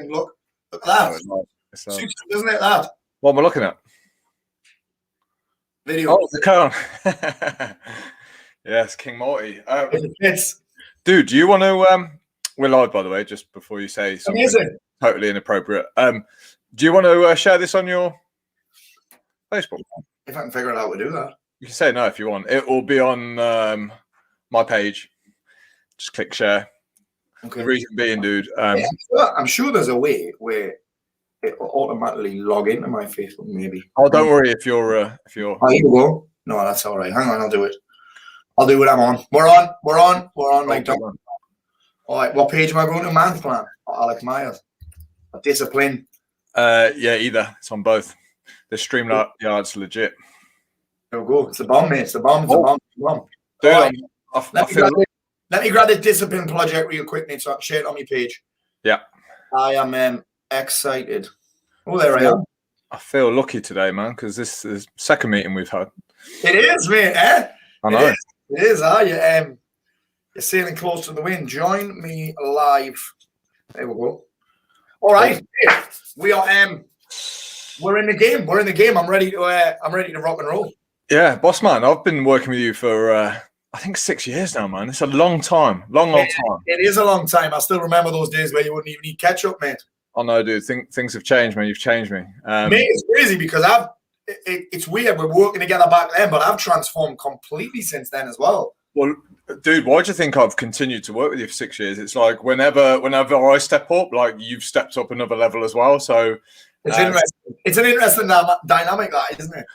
Look at that. Suits him, doesn't it, that? What am I looking at? Video. Oh, the cone. Yes, King Morty. Dude, do you want to... we're live, by the way, just before you say something totally inappropriate. Do you want to share this on your Facebook? If I can figure out how to do that. You can say no if you want. It will be on my page. Just click share. Okay. The reason being, dude. I'm sure there's a way where it will automatically log into my Facebook, maybe. Oh, don't worry if you're. Oh, you go. No, that's all right. Hang on, I'll do it. I'll do what I'm on. We're on. Like, don't. All right, what page am I going to? Man's Plan. Alex Myers. Discipline. Yeah, either. It's on both. The StreamYard's legit. There we go. It's a bomb, mate. It's a bomb. It's a bomb. It's a bomb. Dude, right. Let me grab the Discipline project real quick, mate, so I can share it on my page. Yeah. I am excited. Oh, there I am. I feel lucky today, man, because this is the second meeting we've had. It is, mate. I know. It is. You're sailing close to the wind. Join me live. There we go. All right. We are we're in the game. We're in the game. I'm ready to rock and roll. Yeah, boss man. I've been working with you for I think 6 years now, man. It's a long time. Long time. It is a long time. I still remember those days where you wouldn't even eat ketchup, mate. I know, dude. Things have changed, man. You've changed me. Mate, it's crazy because it's weird. We're working together back then, but I've transformed completely since then as well. Well, dude, why do you think I've continued to work with you for 6 years? It's like whenever I step up, like you've stepped up another level as well. So it's interesting. It's an interesting dynamic, that, isn't it?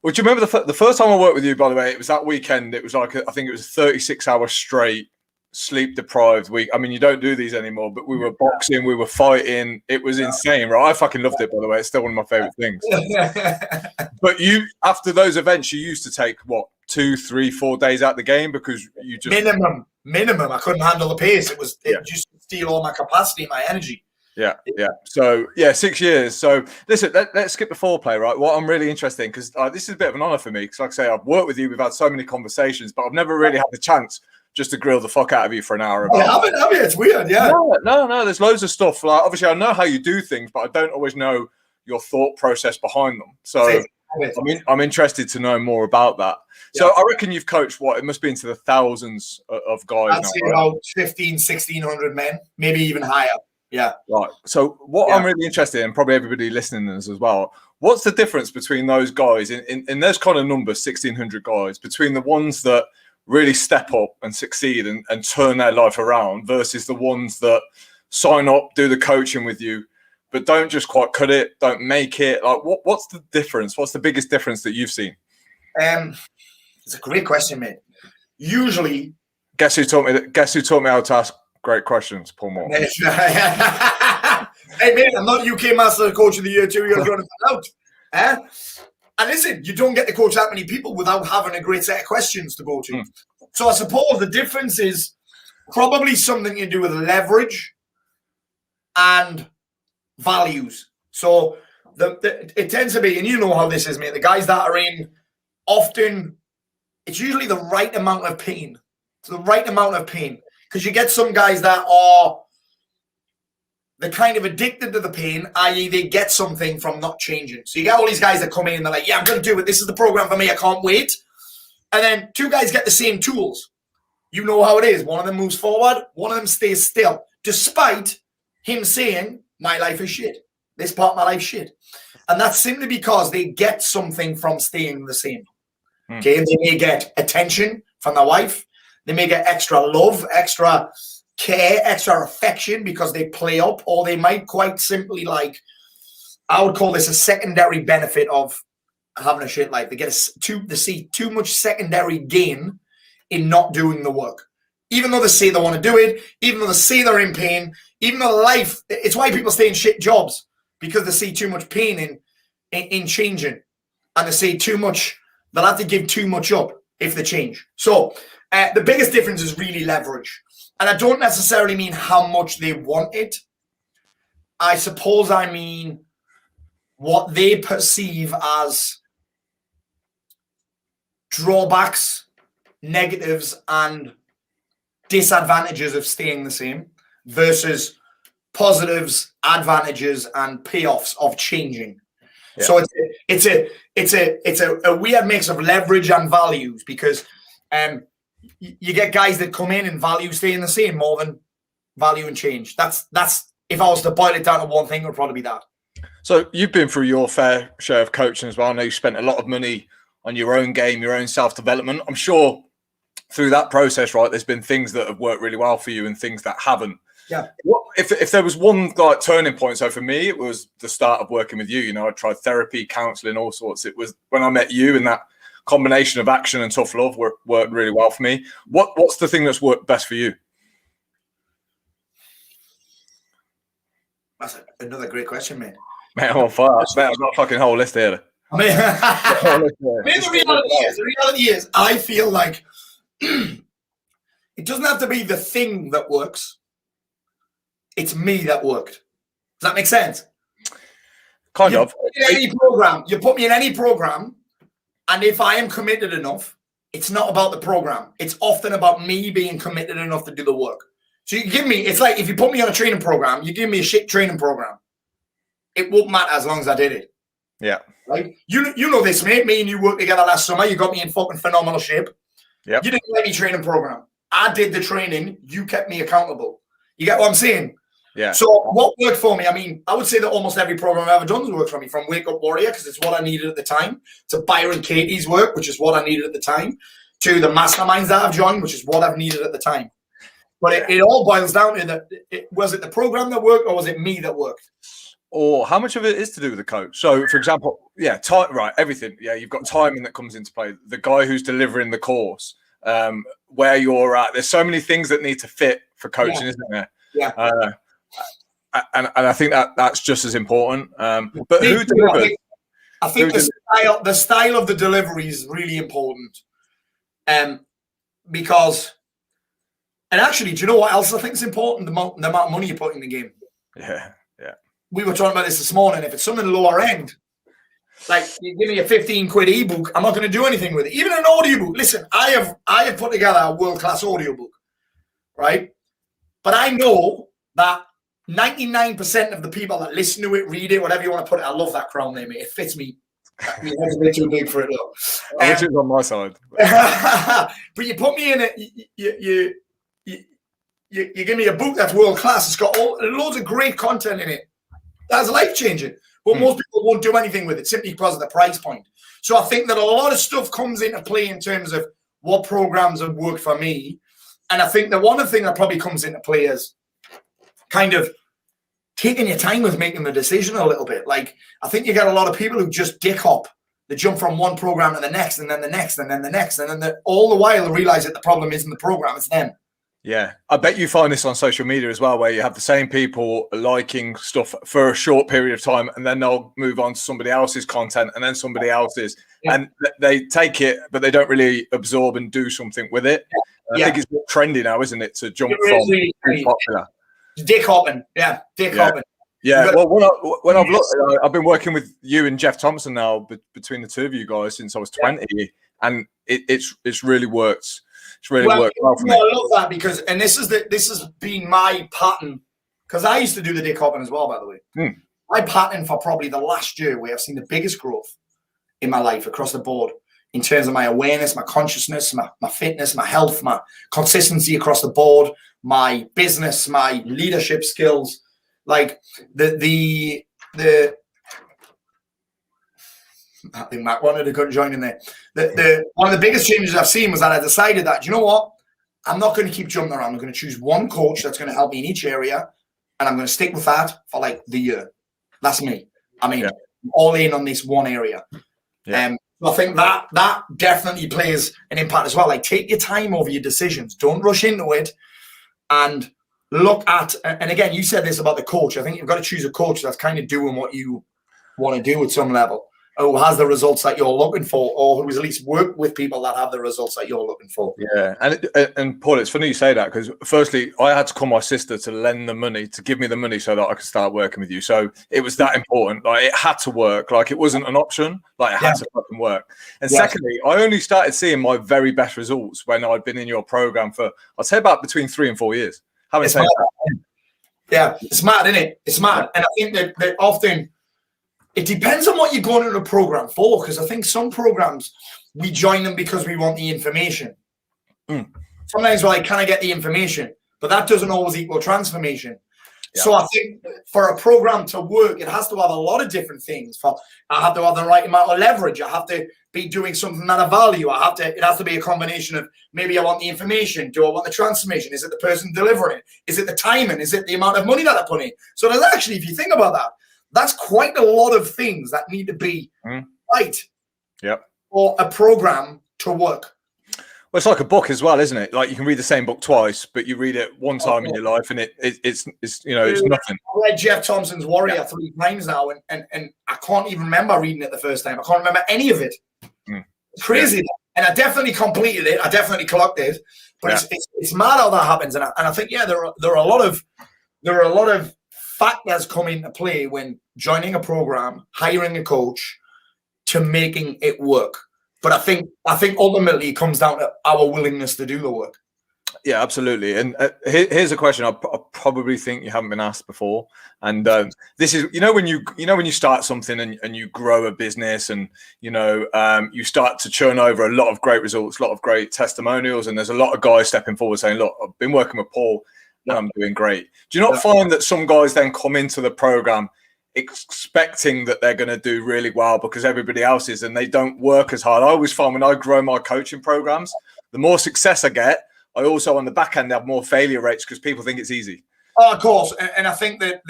Well, do you remember the first time I worked with you, by the way? It was that weekend. It was like, I think it was 36 hours straight, sleep-deprived week. I mean, you don't do these anymore, but we were boxing, we were fighting. It was insane, right? I fucking loved it, by the way. It's still one of my favorite things. But you, after those events, you used to take, what, 2, 3, 4 days out the game because you just... Minimum. I couldn't handle the pace. It just steal all my capacity, my energy. Yeah. So, 6 years. So, listen, let's skip the foreplay, right? What I'm really interested in, because this is a bit of an honor for me, because like I say, I've worked with you, we've had so many conversations, but I've never really had the chance just to grill the fuck out of you for an hour. Have you? It's weird, yeah. No, there's loads of stuff. Like, obviously, I know how you do things, but I don't always know your thought process behind them. So, I'm interested to know more about that. Yeah. So, I reckon you've coached, what, it must be into the thousands of guys. I'd say about 1,500-1,600 men, maybe even higher. Yeah. Right. So what I'm really interested in, probably everybody listening as well, what's the difference between those guys in those kind of numbers, 1,600 guys, between the ones that really step up and succeed and turn their life around versus the ones that sign up, do the coaching with you, but don't just quite cut it, don't make it? Like, what's the difference? What's the biggest difference that you've seen? It's a great question, mate. Usually, guess who taught me how to ask great questions, Paul Mort. Hey, mate, I'm not UK Master Coach of the Year 2 years running out. And listen, you don't get to coach that many people without having a great set of questions to go to. So I suppose the difference is probably something to do with leverage and values. So it tends to be, and you know how this is, mate, the guys that are in, often it's usually the right amount of pain. It's the right amount of pain. Because you get some guys that they're kind of addicted to the pain, i.e. they get something from not changing. So you get all these guys that come in and they're like, yeah, I'm going to do it. This is the program for me. I can't wait. And then two guys get the same tools. You know how it is. One of them moves forward. One of them stays still. Despite him saying, my life is shit. This part of my life is shit. And that's simply because they get something from staying the same. Okay, they may get attention from their wife. They may get extra love, extra care, extra affection because they play up, or they might quite simply, like, I would call this a secondary benefit of having a shit life. They see too much secondary gain in not doing the work. Even though they say they want to do it, even though they say they're in pain, even though life, it's why people stay in shit jobs, because they see too much pain in changing. And they see too much, they'll have to give too much up if they change. So, the biggest difference is really leverage. And I don't necessarily mean how much they want it. I suppose I mean what they perceive as drawbacks, negatives, and disadvantages of staying the same versus positives, advantages, and payoffs of changing. Yeah. So it's a weird mix of leverage and values, because you get guys that come in and value staying the same more than value and change. That's if I was to boil it down to one thing, it would probably be that. So you've been through your fair share of coaching as well. I know you spent a lot of money on your own game, your own self-development. I'm sure through that process, right, there's been things that have worked really well for you and things that haven't. Yeah. If there was one like turning point, so for me, it was the start of working with you. You know, I tried therapy, counselling, all sorts. It was when I met you, and that combination of action and tough love worked really well for me. What's the thing that's worked best for you? That's another great question, mate. Man, I'm on fire. Man, I've got a fucking whole list here. I mean, the reality is, I feel like it doesn't have to be the thing that works. It's me that worked. Does that make sense? Kind of. You put me in any program, and if I am committed enough, it's not about the program. It's often about me being committed enough to do the work. So you give me, it's like if you put me on a training program, you give me a shit training program. It won't matter as long as I did it. Yeah. Right? You know this, mate. Me and you worked together last summer. You got me in fucking phenomenal shape. Yeah. You didn't let me training program. I did the training. You kept me accountable. You get what I'm saying? Yeah. So what worked for me? I mean, I would say that almost every program I've ever done has worked for me. From Wake Up Warrior, because it's what I needed at the time, to Byron Katie's work, which is what I needed at the time, to the masterminds that I've joined, which is what I've needed at the time. But it all boils down to that. Was it the program that worked, or was it me that worked? Or how much of it is to do with the coach? So, for example, time, right, everything. Yeah, you've got timing that comes into play. The guy who's delivering the course, where you're at. There's so many things that need to fit for coaching, isn't there? Yeah. And I think that's just as important. But who delivers? I think the style of the delivery is really important. Because, and actually, do you know what else I think is important? The amount of money you put in the game. Yeah. We were talking about this morning. If it's something lower end, like you give me a 15 quid ebook, I'm not going to do anything with it. Even an audiobook. Listen, I have put together a world-class audiobook, right? But I know that 99% of the people that listen to it, read it, whatever you want to put it, I love that crown name. It fits me. I mean, it's a bit too big for it, though. I wish it was on my side. But you put me in it, you give me a book that's world-class. It's got loads of great content in it. That's life-changing. But most people won't do anything with it simply because of the price point. So I think that a lot of stuff comes into play in terms of what programs have worked for me. And I think that one thing that probably comes into play is kind of taking your time with making the decision a little bit. Like, I think you get a lot of people who just dick hop. They jump from one program to the next, and then the next, and then the next. And then all the while they realize that the problem isn't the program, it's them. Yeah, I bet you find this on social media as well, where you have the same people liking stuff for a short period of time, and then they'll move on to somebody else's content, and then somebody else's, and they take it, but they don't really absorb and do something with it. I think it's trendy now, isn't it, to jump from really popular. Dick hopping, hopping. Yeah, well, when I've looked, I've been working with you and Jeff Thompson now, between the two of you guys, since I was 20, and it's really worked. It's really worked well for me. I love that because, and this has been my pattern, because I used to do the dick hopping as well, by the way. My pattern for probably the last year where I've seen the biggest growth in my life across the board in terms of my awareness, my consciousness, my fitness, my health, my consistency across the board, my business, my leadership skills, like the I think Matt wanted to go join in there. One of the biggest changes I've seen was that I decided that, you know what? I'm not going to keep jumping around. I'm going to choose one coach that's going to help me in each area, and I'm going to stick with that for like the year. That's me. I mean, I'm all in on this one area. So I think that definitely plays an impact as well. Like, take your time over your decisions. Don't rush into it, and look at, and again, you said this about the coach. I think you've got to choose a coach that's kind of doing what you want to do at some level, who has the results that you're looking for, or who's at least worked with people that have the results that you're looking for. Yeah, and Paul, it's funny you say that, because firstly, I had to call my sister to lend the money, to give me the money so that I could start working with you. So it was that important. Like, it had to work. Like, it wasn't an option. Like, it had to fucking work. And secondly, I only started seeing my very best results when I'd been in your program for, I'd say, about between 3 and 4 years. Haven't said that. Yeah, it's mad, isn't it? It's mad. And I think that often it depends on what you're going into a program for, because I think some programs, we join them because we want the information. Sometimes we're like, can I get the information? But that doesn't always equal transformation. Yeah. So I think for a program to work, it has to have a lot of different things. I have to have the right amount of leverage. I have to be doing something that I value. It has to be a combination of, maybe I want the information. Do I want the transformation? Is it the person delivering it? Is it the timing? Is it the amount of money that I put in? So there's actually, if you think about that, that's quite a lot of things that need to be right for a program to work. Well, it's like a book as well, isn't it? Like you can read the same book twice, but you read it one time in your life, and it's it's nothing. I read Jeff Thompson's Warrior 3 times now, and I can't even remember reading it the first time. I can't remember any of it. It's crazy, and I definitely completed it. I definitely clocked it, but it's mad how that happens. And I think there are a lot of factors come into play when joining a program, hiring a coach, to making it work. But I think ultimately it comes down to our willingness to do the work. Yeah, absolutely. And here's a question I probably think you haven't been asked before. And this is, when you start something and you grow a business, and you start to churn over a lot of great results, a lot of great testimonials, and there's a lot of guys stepping forward saying, "Look, I've been working with Paul, and I'm doing great." Do you not find that some guys then come into the program expecting that they're going to do really well because everybody else is, and they don't work as hard? I always find when I grow my coaching programs, the more success I get, I also on the back end have more failure rates because people think it's easy. Oh, of course. And I think that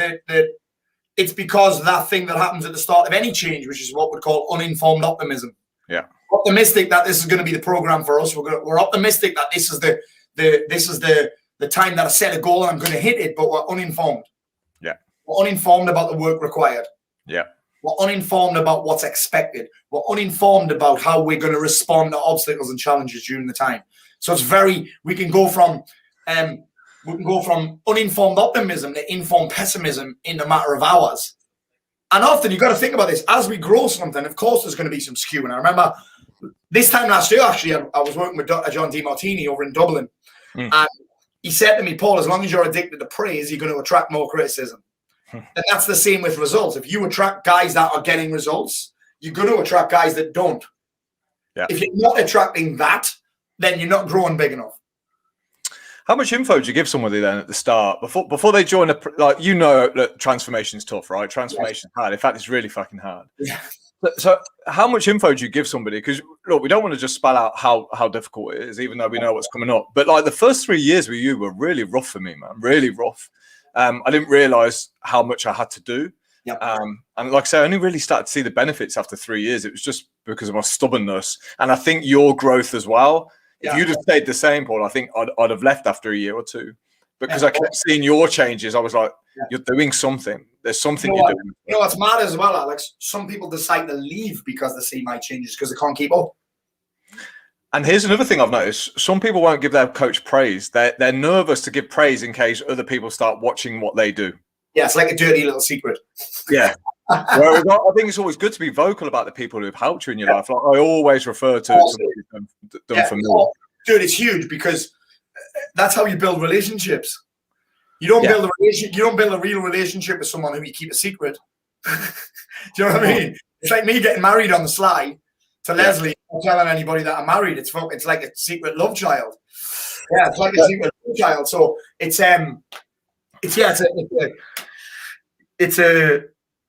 it's because that thing that happens at the start of any change, which is what we call uninformed optimism. Yeah. Optimistic that this is going to be the program for us. We're optimistic that this is the time that I set a goal and I'm going to hit it, but we're uninformed. Yeah. We're uninformed about the work required. Yeah. We're uninformed about what's expected. We're uninformed about how we're going to respond to obstacles and challenges during the time. So we can go from uninformed optimism to informed pessimism in a matter of hours. And often you've got to think about this. As we grow something, of course, there's going to be some skew. And I remember this time last year, actually, I was working with Dr. John DeMartini over in Dublin. And he said to me, "Paul, as long as you're addicted to praise, you're going to attract more criticism." And that's the same with results. If you attract guys that are getting results, you're going to attract guys that don't. Yeah. If you're not attracting that, then you're not growing big enough. How much info do you give somebody then at the start before they join that transformation's tough, right? Transformation's hard. In fact, it's really fucking hard. Yeah. So how much info do you give somebody? Because look, we don't want to just spell out how difficult it is, even though we know what's coming up. But like the first 3 years with you were really rough for me, man. Really rough. I didn't realize how much I had to do. Yep. And like I say, I only really started to see the benefits after 3 years. It was just because of my stubbornness. And I think your growth as well. If you'd have stayed the same, Paul, I think I'd have left after a year or two. Because I kept seeing your changes. I was like, you're doing something. There's something you're doing. You know what's mad as well, Alex? Some people decide to leave because they see my changes because they can't keep up. And here's another thing I've noticed. Some people won't give their coach praise. They're nervous to give praise in case other people start watching what they do. Yeah, it's like a dirty little secret. Yeah. Whereas I think it's always good to be vocal about the people who've helped you in your life. Like I always refer to somebody who's done for me. Dude, it's huge because that's how you build relationships. You don't build a real relationship with someone who you keep a secret. Do you know what I mean? It's like me getting married on the sly to Leslie, not telling anybody that I'm married. It's like a secret love child. Yeah, it's like a secret love child. So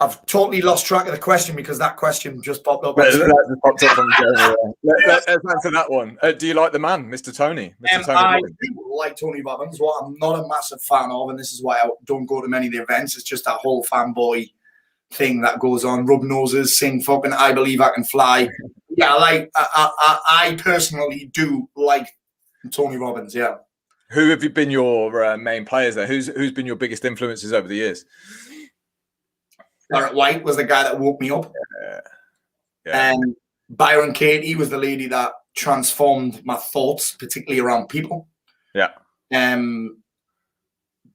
I've totally lost track of the question because that question just popped up. Let's answer that one. Do you like the man, Mr. Tony? I do like Tony Robbins. What I'm not a massive fan of, and this is why I don't go to many of the events, it's just that whole fanboy thing that goes on. Rub noses, sing fucking I Believe I Can Fly. Yeah, I personally do like Tony Robbins, yeah. Who have you been your main players there? Who's been your biggest influences over the years? Garrett White was the guy that woke me up. And Byron Katie was the lady that transformed my thoughts, particularly around people. Yeah.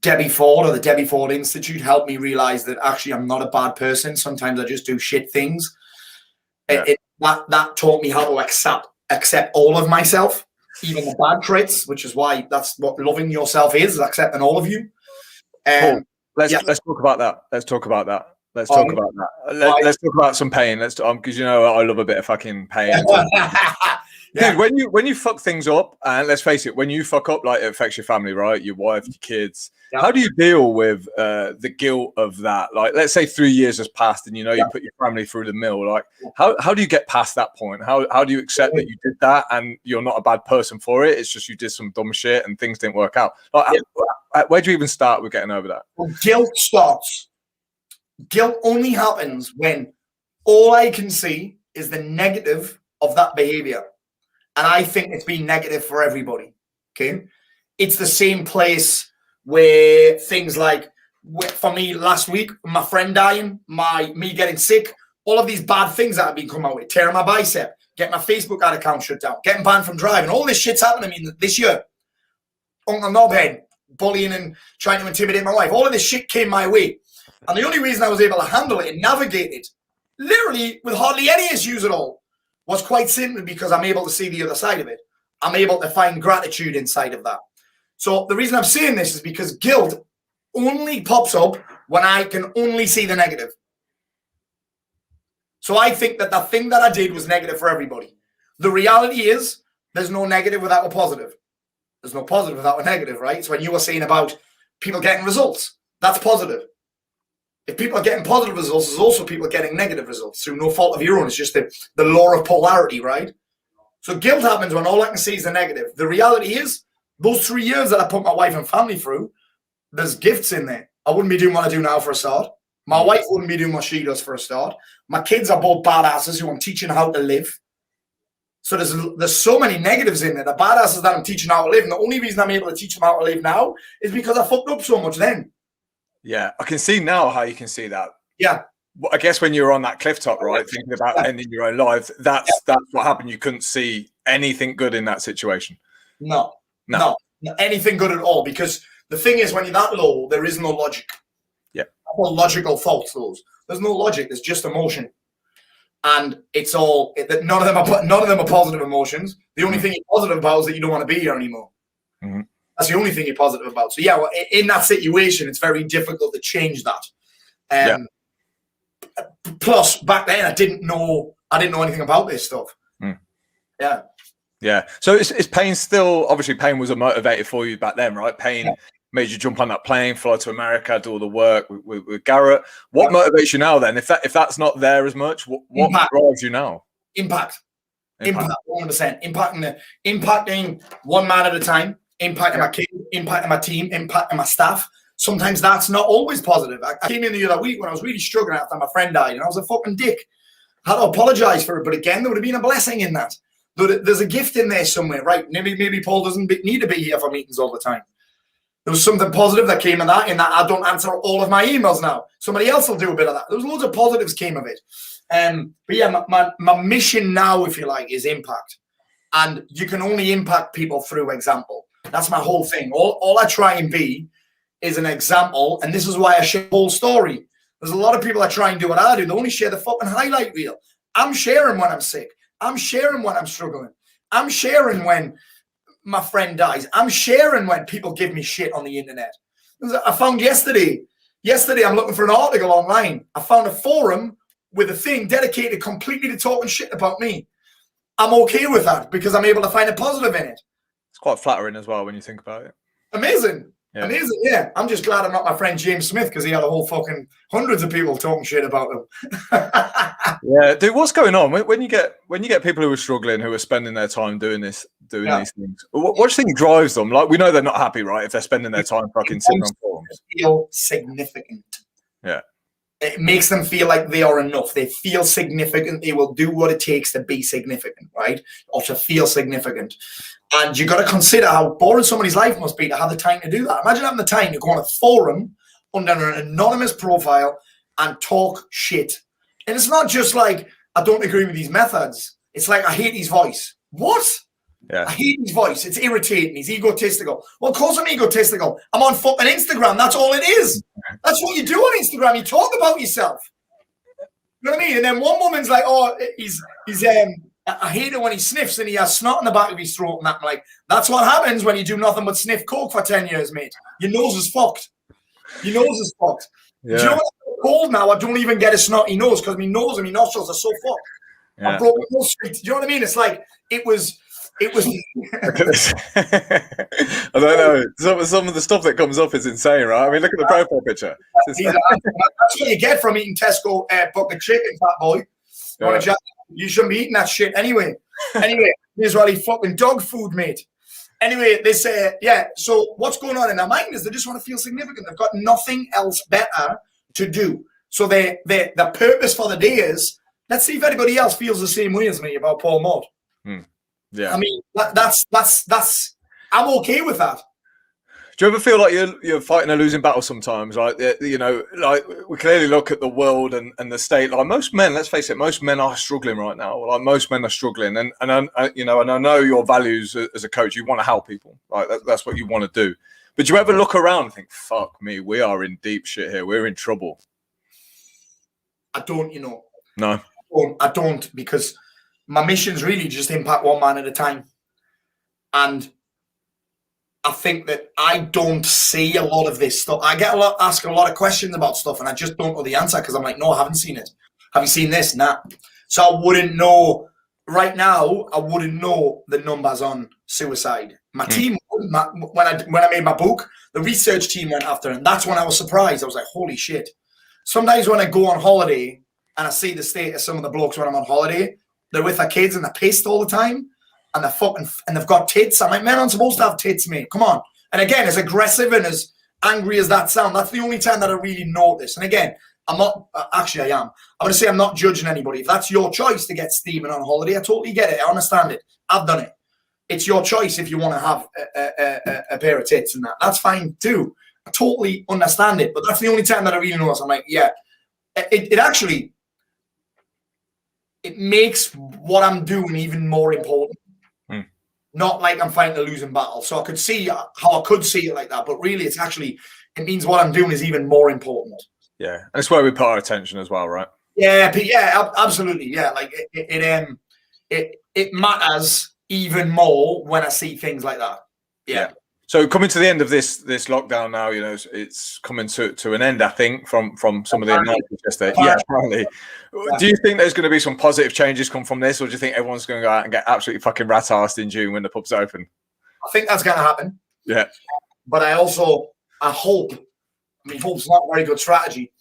Debbie Ford or the Debbie Ford Institute helped me realize that actually I'm not a bad person. Sometimes I just do shit things. Yeah. That taught me how to accept all of myself, even the bad traits, which is why that's what loving yourself is accepting all of you. Paul, Let's talk about that. Let's talk about that. Let's talk about some pain. Let's because you know I love a bit of fucking pain. Dude, when you fuck things up, and let's face it, when you fuck up, like it affects your family, right? Your wife, your kids. Yep. How do you deal with the guilt of that? Like, let's say 3 years has passed, and you know you put your family through the mill. Like, how do you get past that point? How do you accept that you did that and you're not a bad person for it? It's just you did some dumb shit and things didn't work out. Like, where do you even start with getting over that? Well, guilt only happens when all I can see is the negative of that behavior. And I think it's been negative for everybody. Okay. It's the same place where things like, for me last week, my friend dying, me getting sick, all of these bad things that have been coming out with, tearing my bicep, getting my Facebook account shut down, getting banned from driving, all this shit's happening to me this year. Uncle Knobhead, bullying and trying to intimidate my wife. All of this shit came my way. And the only reason I was able to handle it and navigate it, literally with hardly any issues at all, was quite simply because I'm able to see the other side of it. I'm able to find gratitude inside of that. So the reason I'm saying this is because guilt only pops up when I can only see the negative. So I think that the thing that I did was negative for everybody. The reality is there's no negative without a positive. There's no positive without a negative, right? So when you were saying about people getting results, that's positive. If people are getting positive results, there's also people getting negative results through no fault of your own. It's just the law of polarity, right? So guilt happens when all I can see is the negative. The reality is, those 3 years that I put my wife and family through, there's gifts in there. I wouldn't be doing what I do now for a start. My wife wouldn't be doing what she does for a start. My kids are both badasses who I'm teaching how to live. So there's so many negatives in there. The badasses that I'm teaching how to live, and the only reason I'm able to teach them how to live now is because I fucked up so much then. Yeah, I can see now how you can see that. Yeah. I guess when you were on that cliff top, right, thinking about ending your own life, that's what happened. You couldn't see anything good in that situation. No, anything good at all. Because the thing is, when you're that low, there is no logic. Yeah. No logical faults, those. There's no logic. There's just emotion. And it's all, none of them are positive emotions. The only thing you're positive about is that you don't want to be here anymore. Mm-hmm. That's the only thing you're positive about. So yeah, well, in that situation, it's very difficult to change that. Plus, back then, I didn't know anything about this stuff. Mm. Yeah. Yeah. So is pain still? Obviously, pain was a motivator for you back then, right? Pain made you jump on that plane, fly to America, do all the work with Garrett. What motivates you now then? If that's not there as much, what drives you now? Impact. 100%. Impacting one man at a time. Impacting my kid, impacting my team, impacting my staff. Sometimes that's not always positive. I came in the other week when I was really struggling after my friend died, and I was a fucking dick. I had to apologize for it, but again, there would have been a blessing in that. There's a gift in there somewhere, right? Maybe Paul doesn't need to be here for meetings all the time. There was something positive that came in that I don't answer all of my emails now. Somebody else will do a bit of that. There was loads of positives came of it. But yeah, my mission now, if you like, is impact. And you can only impact people through example. That's my whole thing. All I try and be is an example, and this is why I share the whole story. There's a lot of people that try and do what I do. They only share the fucking highlight reel. I'm sharing when I'm sick. I'm sharing when I'm struggling. I'm sharing when my friend dies. I'm sharing when people give me shit on the internet. I found yesterday I'm looking for an article online. I found a forum with a thing dedicated completely to talking shit about me. I'm okay with that because I'm able to find a positive in it. It's quite flattering as well when you think about it. Amazing. Yeah. Amazing, yeah. I'm just glad I'm not my friend James Smith because he had a whole fucking hundreds of people talking shit about him. Yeah, dude, what's going on when you get people who are struggling, who are spending their time doing these things? What do you think drives them? Like, we know they're not happy, right? If they're spending their time fucking sitting on forums. Feel significant. Yeah. It makes them feel like they are enough. They feel significant. They will do what it takes to be significant, right? Or to feel significant. And you got to consider how boring somebody's life must be to have the time to do that. Imagine having the time to go on a forum under an anonymous profile and talk shit. And it's not just like, I don't agree with these methods. It's like, I hate his voice. What? Yeah. I hate his voice. It's irritating. He's egotistical. Well, of course I'm egotistical. I'm on fucking Instagram. That's all it is. That's what you do on Instagram. You talk about yourself. You know what I mean? And then one woman's like, oh, I hate it when he sniffs and he has snot in the back of his throat and that. I'm like, that's what happens when you do nothing but sniff coke for 10 years, mate. Your nose is fucked. Your nose is fucked. Yeah. Do you know what? I'm cold now. I don't even get a snotty nose because my nose and my nostrils are so fucked. Yeah. I broke my nose straight. Do you know what I mean? It's like it was. Look at this. I don't know. Some of the stuff that comes up is insane, right? I mean, look at the profile picture. That's what you get from eating Tesco bucket chicken, fat boy. Yeah. You shouldn't be eating that shit anyway. Here's what he fucking dog food, mate. Anyway, they say, so what's going on in their mind is they just want to feel significant. They've got nothing else better to do. So the purpose for the day is, let's see if anybody else feels the same way as me about Paul Mort. Yeah. I mean, that's I'm okay with that. Do you ever feel like you're fighting a losing battle sometimes? Like, you know, like we clearly look at the world and the state. Like most men, let's face it, most men are struggling right now. Like most men are struggling, and I know your values as a coach. You want to help people. Like that's what you want to do. But do you ever look around and think, "Fuck me, we are in deep shit here. We're in trouble." I don't, you know. No, I don't, because my mission's really just impact one man at a time, and I think that I don't see a lot of this stuff. I ask a lot of questions about stuff, and I just don't know the answer because I'm like, no, I haven't seen it. Have you seen this? Nah. So I wouldn't know right now. I wouldn't know the numbers on suicide. My team, when I made my book, the research team went after it, and that's when I was surprised. I was like, holy shit. Sometimes when I go on holiday and I see the state of some of the blokes when I'm on holiday, they're with their kids and they're pissed all the time. And they've got tits. I'm like, men aren't supposed to have tits, mate. Come on. And again, as aggressive and as angry as that sound, that's the only time that I really notice. And again, I'm not, actually I am. I'm going to say I'm not judging anybody. If that's your choice to get steaming on holiday, I totally get it. I understand it. I've done it. It's your choice if you want to have a pair of tits and that. That's fine too. I totally understand it. But that's the only time that I really notice. I'm like, yeah, it actually, it makes what I'm doing even more important. Not like I'm fighting a losing battle. So I could see how I could see it like that. But really, it means what I'm doing is even more important. Yeah. And it's where we put our attention as well, right? Yeah, absolutely. Yeah, like it matters even more when I see things like that. Yeah. So coming to the end of this lockdown now, you know, it's coming to an end, I think, from some of the announcements yesterday. Yeah, apparently. Yeah. Do you think there's going to be some positive changes come from this, or do you think everyone's going to go out and get absolutely fucking rat-arsed in June when the pub's open? I think that's going to happen. Yeah. But I hope, hope's not a very good strategy,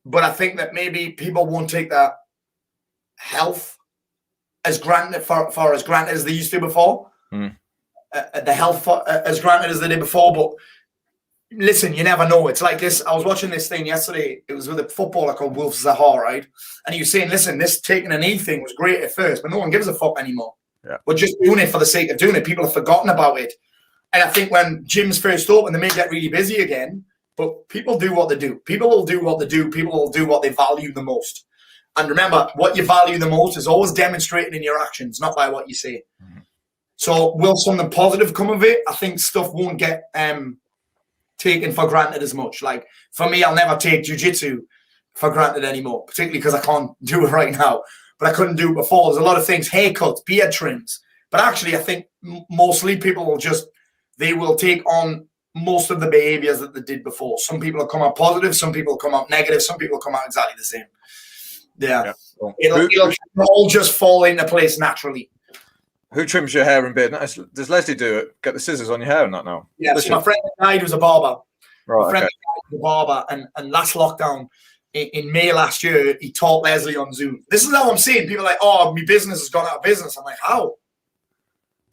but I think that maybe people won't take that health as granted for as granted as they used to before. The health as granted as they did before, but listen, you never know. It's like this. I was watching this thing yesterday. It was with a footballer called Wolf Zaha, right? And he was saying, listen, this taking a knee thing was great at first, but no one gives a fuck anymore. Yeah. We're just doing it for the sake of doing it. People have forgotten about it. And I think when gyms first open, they may get really busy again, but people do what they do. People will do what they do. People will do what they value the most. And remember, what you value the most is always demonstrated in your actions, not by what you say. So will something positive come of it? I think stuff won't get taken for granted as much. Like for me, I'll never take jiu-jitsu for granted anymore, particularly because I can't do it right now. But I couldn't do it before. There's a lot of things, haircuts, beard trims. But actually, I think mostly people will take on most of the behaviors that they did before. Some people will come out positive, some people will come out negative, some people will come out exactly the same. Yeah. Cool. It'll all just fall into place naturally. Who trims your hair and beard? Does Leslie do it? Get the scissors on your hair and that now? Yeah, so my friend died was a barber. Right, my friend was a barber, and last lockdown in May last year, he taught Leslie on Zoom. This is how I'm seeing people like, oh, my business has gone out of business. I'm like, how?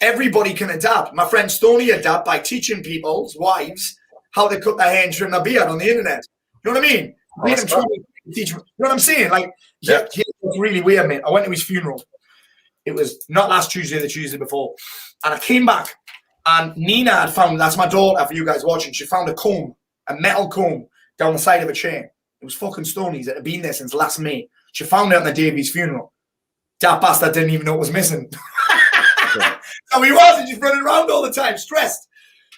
Everybody can adapt. My friend Stoney adapt by teaching people's wives how to cut their hair and trim their beard on the internet. You know what I mean? You know what I'm saying? Like, yeah, it was really weird, mate. I went to his funeral. It was not last Tuesday, the Tuesday before. And I came back, and Nina had found, that's my daughter for you guys watching, she found a comb, a metal comb, down the side of a chair. It was fucking Stoney's. It had been there since last May. She found it on the day of his funeral. That bastard didn't even know it was missing. So he wasn't just running around all the time, stressed.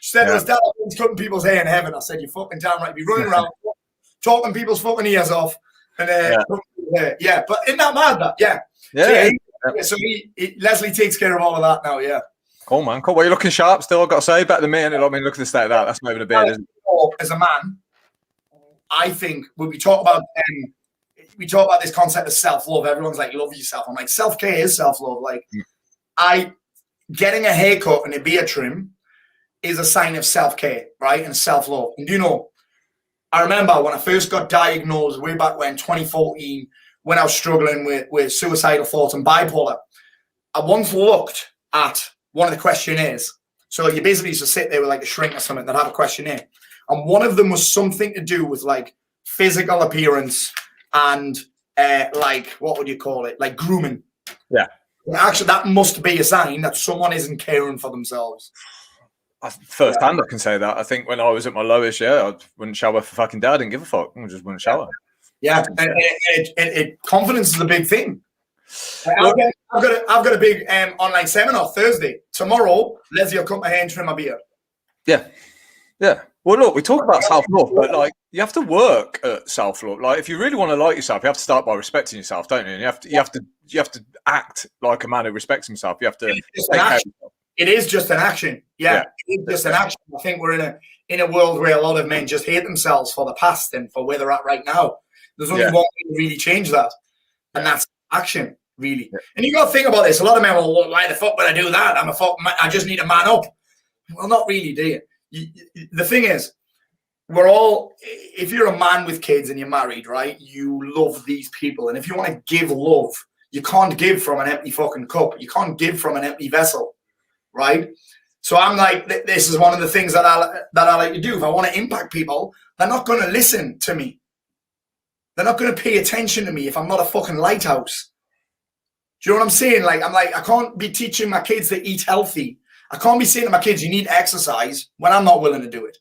She said, "Was Dad cutting people's hair in heaven?" I said, "You fucking damn right. Be running around, talking people's fucking ears off." And but isn't that mad? That So Leslie takes care of all of that now. Yeah. Cool, man. Cool. Well, you're looking sharp still. I've got to say, better than me. And I mean, look at the state of that. That's not even a beard, is it? As a man, I think when we talk about this concept of self-love, everyone's like, love yourself. I'm like, self-care is self-love. Like, getting a haircut and a beard trim is a sign of self-care, right? And self-love. And you know, I remember when I first got diagnosed way back when, 2014, when I was struggling with suicidal thoughts and bipolar, I once looked at one of the questionnaires. So you basically used to sit there with like a shrink or something that had a questionnaire. And one of them was something to do with like physical appearance and like, what would you call it? Like grooming. Yeah. Actually, that must be a sign that someone isn't caring for themselves. First hand, I can say that. I think when I was at my lowest, I wouldn't shower for fucking day. I didn't give a fuck. I just wouldn't shower. Yeah, and confidence is a big thing. I've got a big online seminar Thursday. Tomorrow, Leslie will cut my hair and trim my beard. Yeah. Well, look, we talk about self-love, but like you have to work at self-love. Like if you really want to like yourself, you have to start by respecting yourself, don't you? And you have to act like a man who respects himself. You have to take care of yourself. It is just an action. Yeah. It is just an action. I think we're in a world where a lot of men just hate themselves for the past and for where they're at right now. There's only one way to really change that, and that's action, really. Yeah. And you got to think about this. A lot of men will, well, why the fuck would I do that? I just need to man up. Well, not really, do you? The thing is, we're all, if you're a man with kids and you're married, right, you love these people. And if you want to give love, you can't give from an empty fucking cup. You can't give from an empty vessel, right? So I'm like, this is one of the things that I like to do. If I want to impact people, they're not going to listen to me. They're not going to pay attention to me if I'm not a fucking lighthouse. Do you know what I'm saying? Like, I can't be teaching my kids to eat healthy. I can't be saying to my kids, you need exercise when I'm not willing to do it.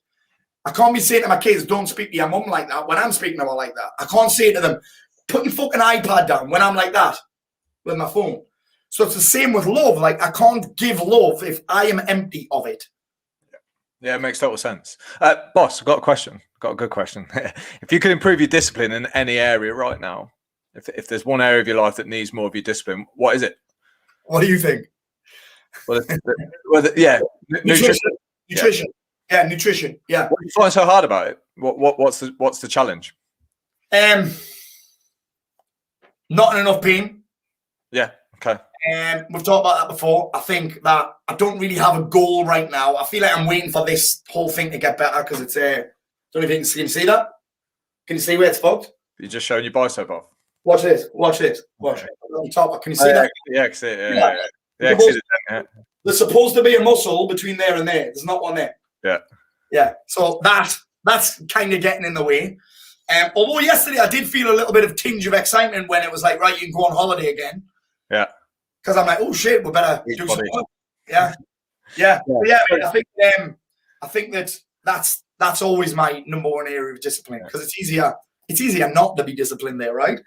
I can't be saying to my kids, don't speak to your mum like that when I'm speaking to her like that. I can't say to them, put your fucking iPad down when I'm like that with my phone. So it's the same with love. Like, I can't give love if I am empty of it. Yeah, it makes total sense. Boss, I've got a question. Got a good question. If you could improve your discipline in any area right now, if there's one area of your life that needs more of your discipline, what is it? What do you think? Nutrition. Nutrition. Yeah, nutrition. Yeah. What do you find so hard about it? What's the challenge? Not enough pain. Yeah. Okay. We've talked about that before. I think that I don't really have a goal right now. I feel like I'm waiting for this whole thing to get better because it's don't know if you can see that. Can you see where it's fucked? You're just showing your bicep off. Watch this. Watch it. On top. Can you see that? Yeah, I can see it. Yeah. There's supposed to be a muscle between there and there. There's not one there. Yeah. So that's kind of getting in the way. Although yesterday I did feel a little bit of tinge of excitement when it was like, right, you can go on holiday again. Yeah. Because I'm like, oh shit, we better do something. Yeah. I think that's always my number one area of discipline because it's easier not to be disciplined there, right?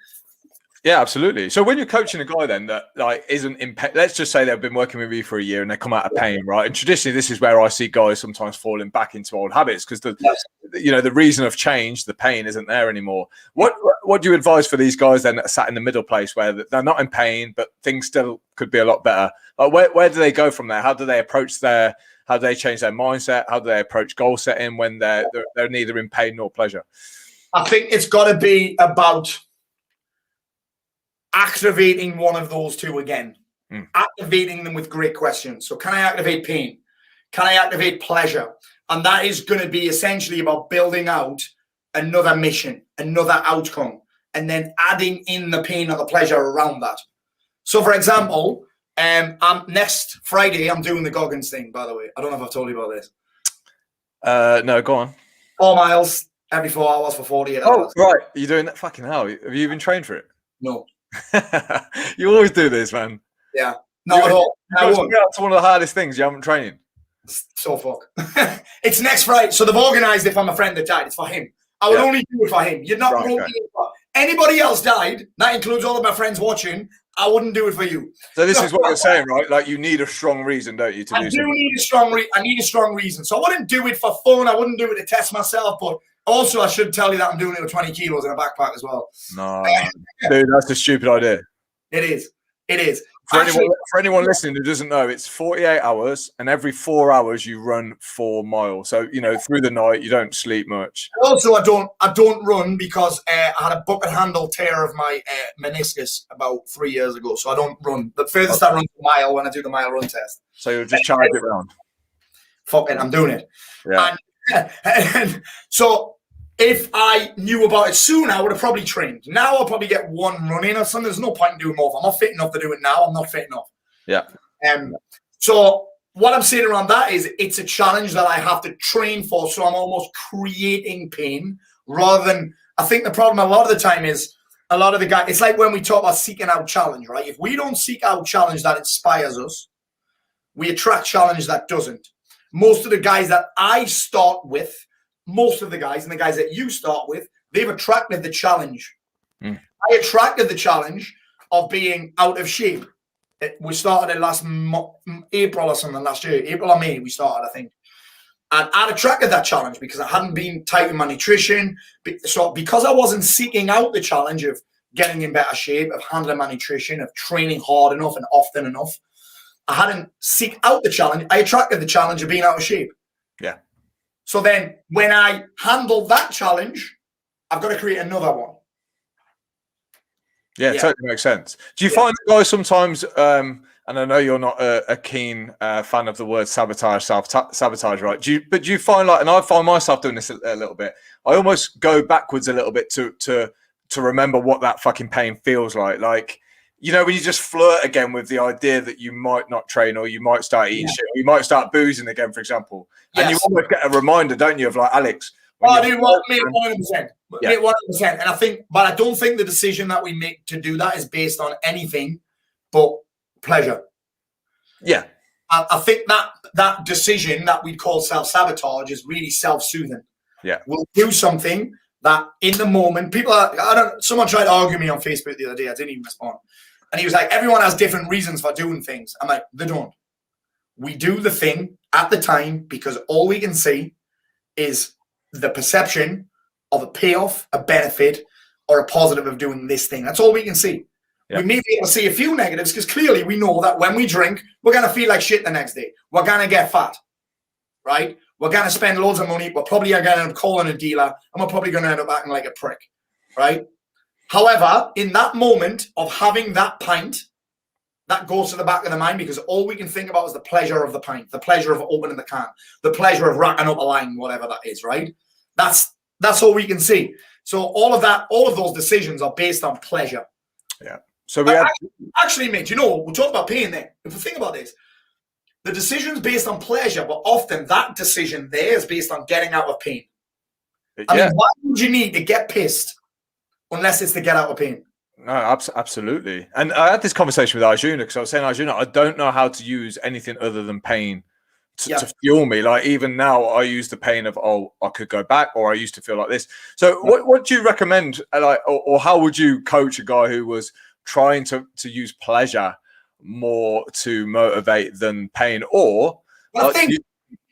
Yeah, absolutely. So when you're coaching a guy then that like isn't in pain, let's just say they've been working with you for a year and they come out of pain, right? And traditionally, this is where I see guys sometimes falling back into old habits because the reason of change, the pain isn't there anymore. What do you advise for these guys then that are sat in the middle place where they're not in pain, but things still could be a lot better? Like where do they go from there? How do they change their mindset? How do they approach goal setting when they're neither in pain nor pleasure? I think it's got to be about activating one of those two again, activating them with great questions. So can I activate pain? Can I activate pleasure? And that is going to be essentially about building out another mission, another outcome, and then adding in the pain or the pleasure around that. So for example, next Friday, I'm doing the Goggins thing, by the way. I don't know if I've told you about this. No, go on. 4 miles every 4 hours for 48 hours. Oh, right. You're doing that? Fucking hell. Have you even trained for it? No. You always do this, man. Yeah, not at all. It's one of the hardest things you haven't trained. So fuck. It's next Friday, so they've organised it for my friend that died. It's for him. I would only do it for him. You're not promoting it for anybody else died. That includes all of my friends watching. I wouldn't do it for you. So this is what you're saying, right? Like you need a strong reason, don't you? I need a strong reason. So I wouldn't do it for fun. I wouldn't do it to test myself, but. Also, I should tell you that I'm doing it with 20 kilos in a backpack as well. No, dude, that's a stupid idea. It is. It is. For anyone listening who doesn't know, it's 48 hours, and every 4 hours you run 4 miles. So through the night you don't sleep much. Also, I don't run because I had a bucket handle tear of my meniscus about 3 years ago. So I don't run. The furthest I run is a mile when I do the mile run test. So you'll just charge it around. Fuck it, I'm doing it. Yeah. And so if I knew about it sooner, I would have probably trained. Now I'll probably get one run in or something. There's no point in doing more. If I'm not fit enough to do it now, I'm not fit enough. Yeah. So what I'm saying around that is it's a challenge that I have to train for. So I'm almost creating pain rather than, I think the problem a lot of the time is a lot of the guys, it's like when we talk about seeking out challenge, right? If we don't seek out challenge that inspires us, we attract challenge that doesn't. Most of the guys that I start with, most of the guys and the guys that you start with, they've attracted the challenge. I attracted the challenge of being out of shape. We started it last April or something last year. April or May we started, I think. And I'd attracted that challenge because I hadn't been tight in my nutrition. So because I wasn't seeking out the challenge of getting in better shape, of handling my nutrition, of training hard enough and often enough, I hadn't seek out the challenge. I attracted the challenge of being out of shape. Yeah. So then when I handle that challenge, I've got to create another one. Yeah, totally makes sense. Do you find that guys sometimes, and I know you're not a keen fan of the word sabotage, right? Do you find and I find myself doing this a little bit, I almost go backwards a little bit to remember what that fucking pain feels like. Like, when you just flirt again with the idea that you might not train or you might start eating shit or you might start boozing again, for example. Yes. And you almost get a reminder, don't you, of like, Alex. Oh, dude, mate, 100%. Mate, 100%. And I don't think the decision that we make to do that is based on anything but pleasure. Yeah. I think that decision that we call self-sabotage is really self-soothing. Yeah. We'll do something that in the moment, someone tried to argue me on Facebook the other day. I didn't even respond. And he was like, everyone has different reasons for doing things. I'm like, they don't. We do the thing at the time because all we can see is the perception of a payoff, a benefit, or a positive of doing this thing. That's all we can see. Yep. We may be able to see a few negatives because clearly we know that when we drink, we're going to feel like shit the next day. We're going to get fat, right? We're going to spend loads of money. We're probably going to end up calling a dealer, and we're probably going to end up acting like a prick, right? However, in that moment of having that pint, that goes to the back of the mind because all we can think about is the pleasure of the pint, the pleasure of opening the can, the pleasure of racking up a line, whatever that is, right? That's all we can see. So all of those decisions are based on pleasure. Yeah. So actually, mate, we'll talk about pain there. If we think about this, the decision's based on pleasure, but often that decision there is based on getting out of pain. I mean, why would you need to get pissed unless it's to get out of pain? No, absolutely. And I had this conversation with Arjuna because I was saying, Arjuna, I don't know how to use anything other than pain to fuel me. Like even now I use the pain of, I could go back, or I used to feel like this. So what do you recommend, or how would you coach a guy who was trying to use pleasure more to motivate than pain? Or I think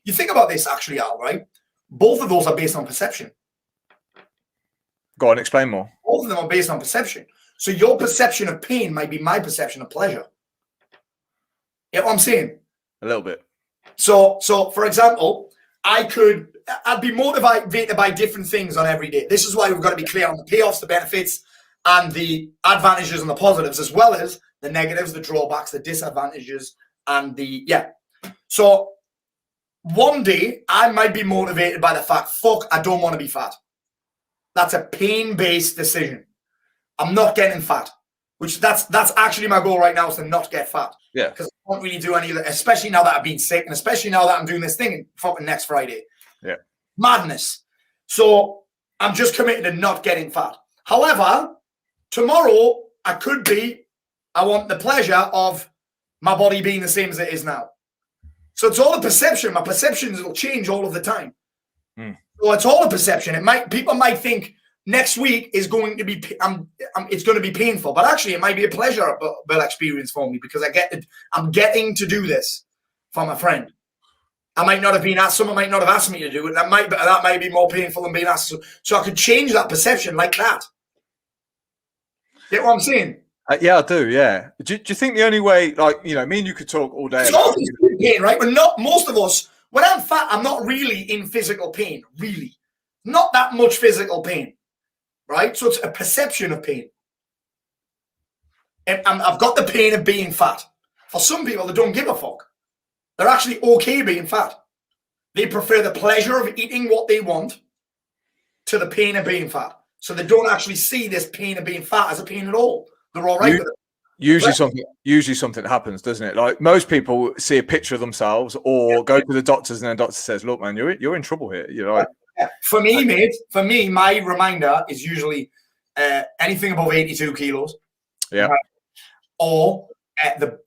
you think about this actually, Al, right? Both of those are based on perception. Go on, explain more. Both of them are based on perception. So your perception of pain might be my perception of pleasure. You know what I'm saying? A little bit. So for example, I'd be motivated by different things on every day. This is why we've got to be clear on the payoffs, the benefits, and the advantages and the positives, as well as the negatives, the drawbacks, the disadvantages, and So one day I might be motivated by the fact, I don't want to be fat. That's a pain-based decision. I'm not getting fat, which that's actually my goal right now, is to not get fat. Yeah. Because I don't really do any of that, especially now that I've been sick, and especially now that I'm doing this thing fucking next Friday. Yeah. Madness. So I'm just committed to not getting fat. However, tomorrow I want the pleasure of my body being the same as it is now. So it's all a perception. My perceptions will change all of the time. So it's all a perception. People might think next week is going to be it's going to be painful, but actually it might be a pleasurable experience for me because I'm getting to do this for my friend. I might not have been asked. Someone might not have asked me to do it. That might be more painful than being asked. So I could change that perception like that. Get what I'm saying? Yeah, I do. Yeah. Do you think the only way, like, you know, me and you could talk all day It's about always pain, right? But not most of us. When I'm fat, I'm not really in physical pain. Really, not that much physical pain, right? So it's a perception of pain. And I've got the pain of being fat. For some people, they don't give a fuck. They're actually okay being fat. They prefer the pleasure of eating what they want to the pain of being fat. So they don't actually see this pain of being fat as a pain at all. They're all right with it. Usually something happens, doesn't it? Like most people see a picture of themselves or go to the doctors and the doctor says, "Look, man, you're in trouble here." You know, For me, mate. For me, my reminder is usually anything above 82 kilos. Yeah. Right? Or the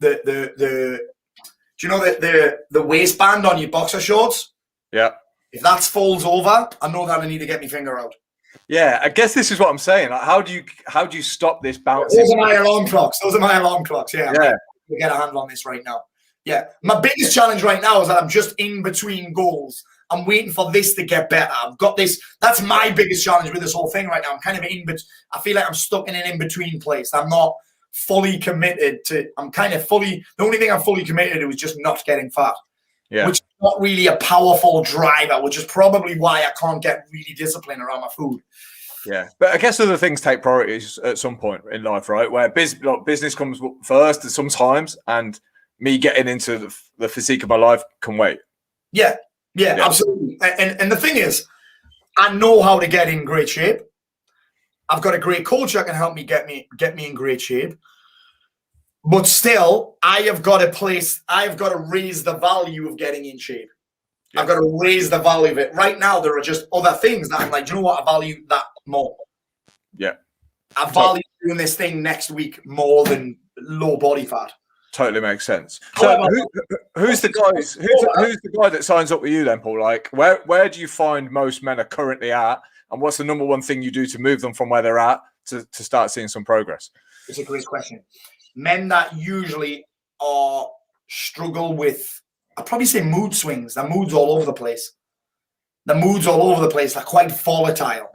do you know the waistband on your boxer shorts? Yeah. If that falls over, I know that I need to get my finger out. Yeah, I guess this is what I'm saying. Like, how do you stop this bouncing? Those are my alarm clocks. Yeah. Yeah. We get a handle on this right now. Yeah. My biggest challenge right now is that I'm just in between goals. I'm waiting for this to get better. I've got this. That's my biggest challenge with this whole thing right now. I'm kind of I feel like I'm stuck in an in-between place. I'm not fully committed to. The only thing I'm fully committed to is just not getting fat. Yeah. Which is not really a powerful driver, which is probably why I can't get really disciplined around my food. Yeah, but I guess other things take priorities at some point in life, right? Where business comes first sometimes, and me getting into the physique of my life can wait. Yeah, absolutely. And the thing is, I know how to get in great shape. I've got a great coach that can help me get me in great shape. But still, I have got to raise the value of getting in shape. Yeah. I've got to raise the value of it. Right now, there are just other things that I'm like, do you know what? I value that more. Yeah. I value doing this thing next week more than low body fat. Totally makes sense. So who's the guy that signs up with you then, Paul? Like, where do you find most men are currently at? And what's the number one thing you do to move them from where they're at to start seeing some progress? It's a great question. Men that usually struggle with, I'd probably say mood swings. Their mood's all over the place. They're quite volatile.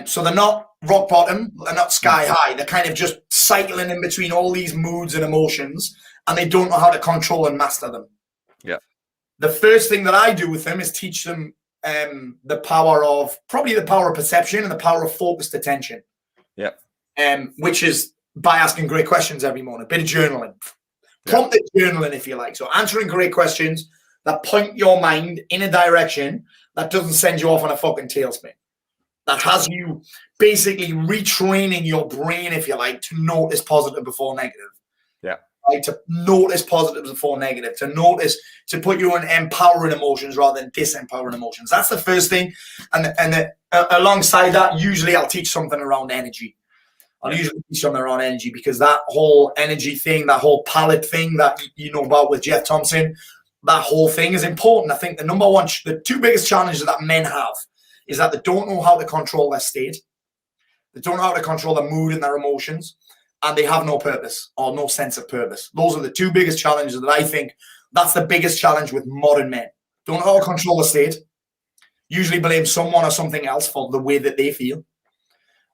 So they're not rock bottom, they're not sky high. They're kind of just cycling in between all these moods and emotions, and they don't know how to control and master them. Yeah. The first thing that I do with them is teach them the power of perception and the power of focused attention. Yeah. Which is by asking great questions every morning, a bit of journaling. Prompted journaling, if you like. So answering great questions that point your mind in a direction that doesn't send you off on a fucking tailspin. That has you basically retraining your brain, if you like, to notice positive before negative. Yeah. Right? To notice positives before negative. To put you in empowering emotions rather than disempowering emotions. That's the first thing. And alongside that, usually I'll teach something around energy. I'll usually teach something around energy because that whole energy thing, that whole palette thing that you know about with Jeff Thompson, that whole thing is important. I think the two biggest challenges that men have is that they don't know how to control their state. They don't know how to control their mood and their emotions, and they have no purpose or no sense of purpose. Those are the two biggest challenges that I think that's the biggest challenge with modern men. Don't know how to control the state. Usually blame someone or something else for the way that they feel.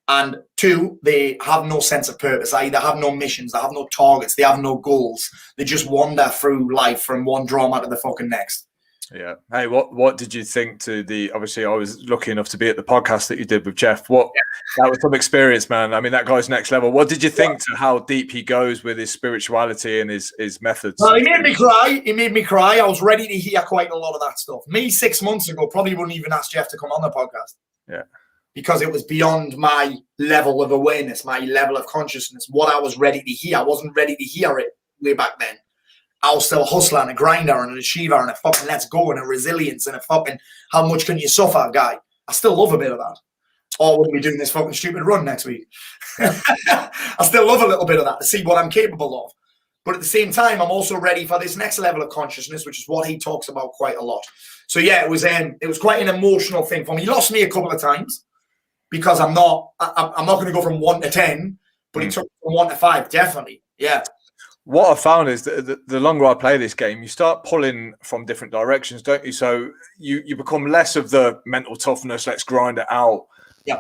And two, they have no sense of purpose. They have no missions. They have no targets. They have no goals. They just wander through life from one drama to the fucking next. Yeah. Hey, what did you think to obviously I was lucky enough to be at the podcast that you did with Jeff. That was some experience, man. I mean, that guy's next level. What did you think to how deep he goes with his spirituality and his methods? Well, he made me cry. I was ready to hear quite a lot of that stuff. Me 6 months ago probably wouldn't even ask Jeff to come on the podcast. Yeah. Because it was beyond my level of awareness, my level of consciousness, what I was ready to hear. I wasn't ready to hear it way back then. I was still a hustler and a grinder and an achiever and a fucking let's go and a resilience and a fucking how much can you suffer guy. I still love a bit of that. Or we'll be doing this fucking stupid run next week. I still love a little bit of that to see what I'm capable of. But at the same time, I'm also ready for this next level of consciousness, which is what he talks about quite a lot. So yeah, it was quite an emotional thing for me. He lost me a couple of times. Because I'm not going to go from 1 to 10, but it took from 1 to 5, definitely. Yeah. What I found is that the longer I play this game, you start pulling from different directions, don't you? So you become less of the mental toughness, let's grind it out,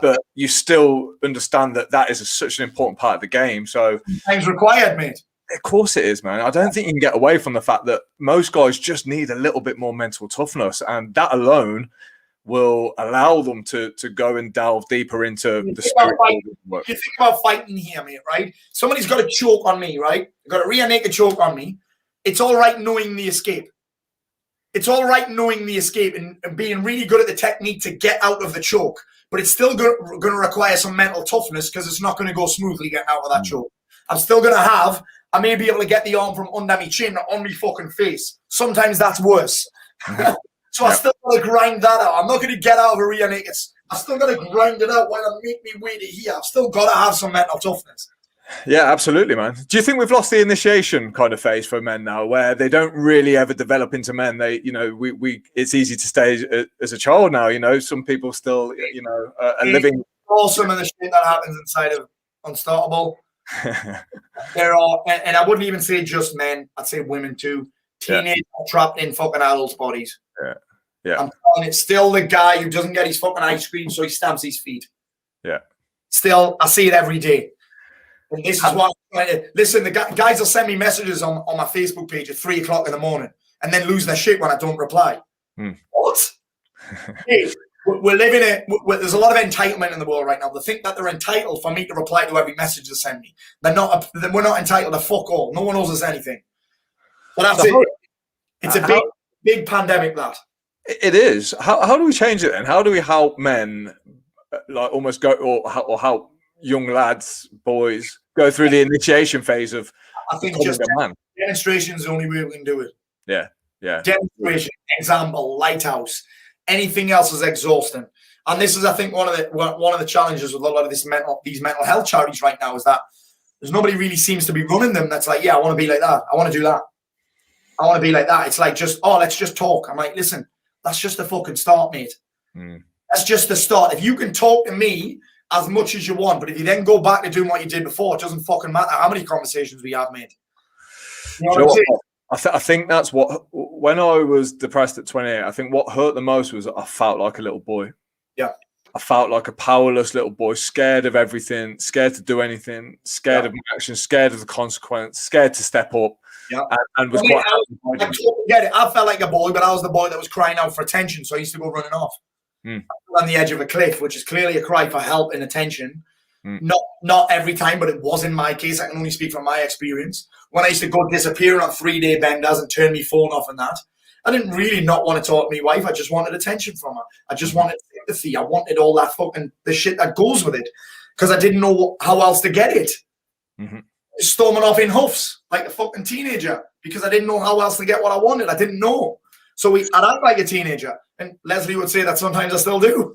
but you still understand that is such an important part of the game. So time's required, mate. Of course it is, man. I don't think you can get away from the fact that most guys just need a little bit more mental toughness, and that alone will allow them to go and delve deeper into the spiritual work. You think about fighting here, mate, right? Somebody's got a choke on me, right? They've got a rear naked choke on me. It's all right knowing the escape. It's all right knowing the escape and being really good at the technique to get out of the choke, but it's still going to require some mental toughness because it's not going to go smoothly getting out of that choke. I'm still going to I may be able to get the arm from under my chin or on my fucking face. Sometimes that's worse. So I still got to grind that out. I'm not going to get out of a rear naked. I still got to grind it out while I make me way to here. I've still got to have some mental toughness. Yeah, absolutely, man. Do you think we've lost the initiation kind of phase for men now, where they don't really ever develop into men? They, it's easy to stay as a child now. Some people still, are living. Some of the shit that happens inside of Unstartable. There are, and I wouldn't even say just men. I'd say women too. Teenagers trapped in fucking adults' bodies. Yeah. I'm telling you, still the guy who doesn't get his fucking ice cream, so he stamps his feet. Yeah. Still, I see it every day. And this is what, listen, the guys will send me messages on my Facebook page at 3 o'clock in the morning and then lose their shit when I don't reply. What? Hey, we're living it. There's a lot of entitlement in the world right now. They think that they're entitled for me to reply to every message they send me. We're not entitled to fuck all. No one owes us anything. But that's it. It's a big pandemic, that. It is. How do we change it then? How do we help men almost go or help young lads, boys, go through the initiation phase of I think just demonstration is the only way we can do it. Yeah. Demonstration, example, lighthouse. Anything else is exhausting. And this is, I think, one of the challenges with a lot of these mental health charities right now is that there's nobody really seems to be running them that's like, yeah, I want to be like that. I want to do that. I want to be like that. It's like let's just talk. I'm like, listen, that's just the fucking start, mate. That's just the start. If you can talk to me as much as you want, but if you then go back to doing what you did before, it doesn't fucking matter how many conversations we have, mate. You know what I'm saying? I think that's what, when I was depressed at 28, I think what hurt the most was I felt like a little boy. Yeah. I felt like a powerless little boy, scared of everything, scared to do anything, scared of my actions, scared of the consequence, scared to step up. Yeah. And was quite. I totally get it. I felt like a boy, but I was the boy that was crying out for attention, so I used to go running off. On the edge of a cliff, which is clearly a cry for help and attention. Not every time, but it was in my case. I can only speak from my experience. When I used to go disappearing on 3-day benders and turn my phone off and that, I didn't really not want to talk to my wife. I just wanted attention from her. I just wanted sympathy. I wanted all that fucking the shit that goes with it because I didn't know how else to get it. Storming off in huffs like a fucking teenager because I didn't know how else to get what I wanted. I didn't know. So I'd act like a teenager. And Leslie would say that sometimes I still do.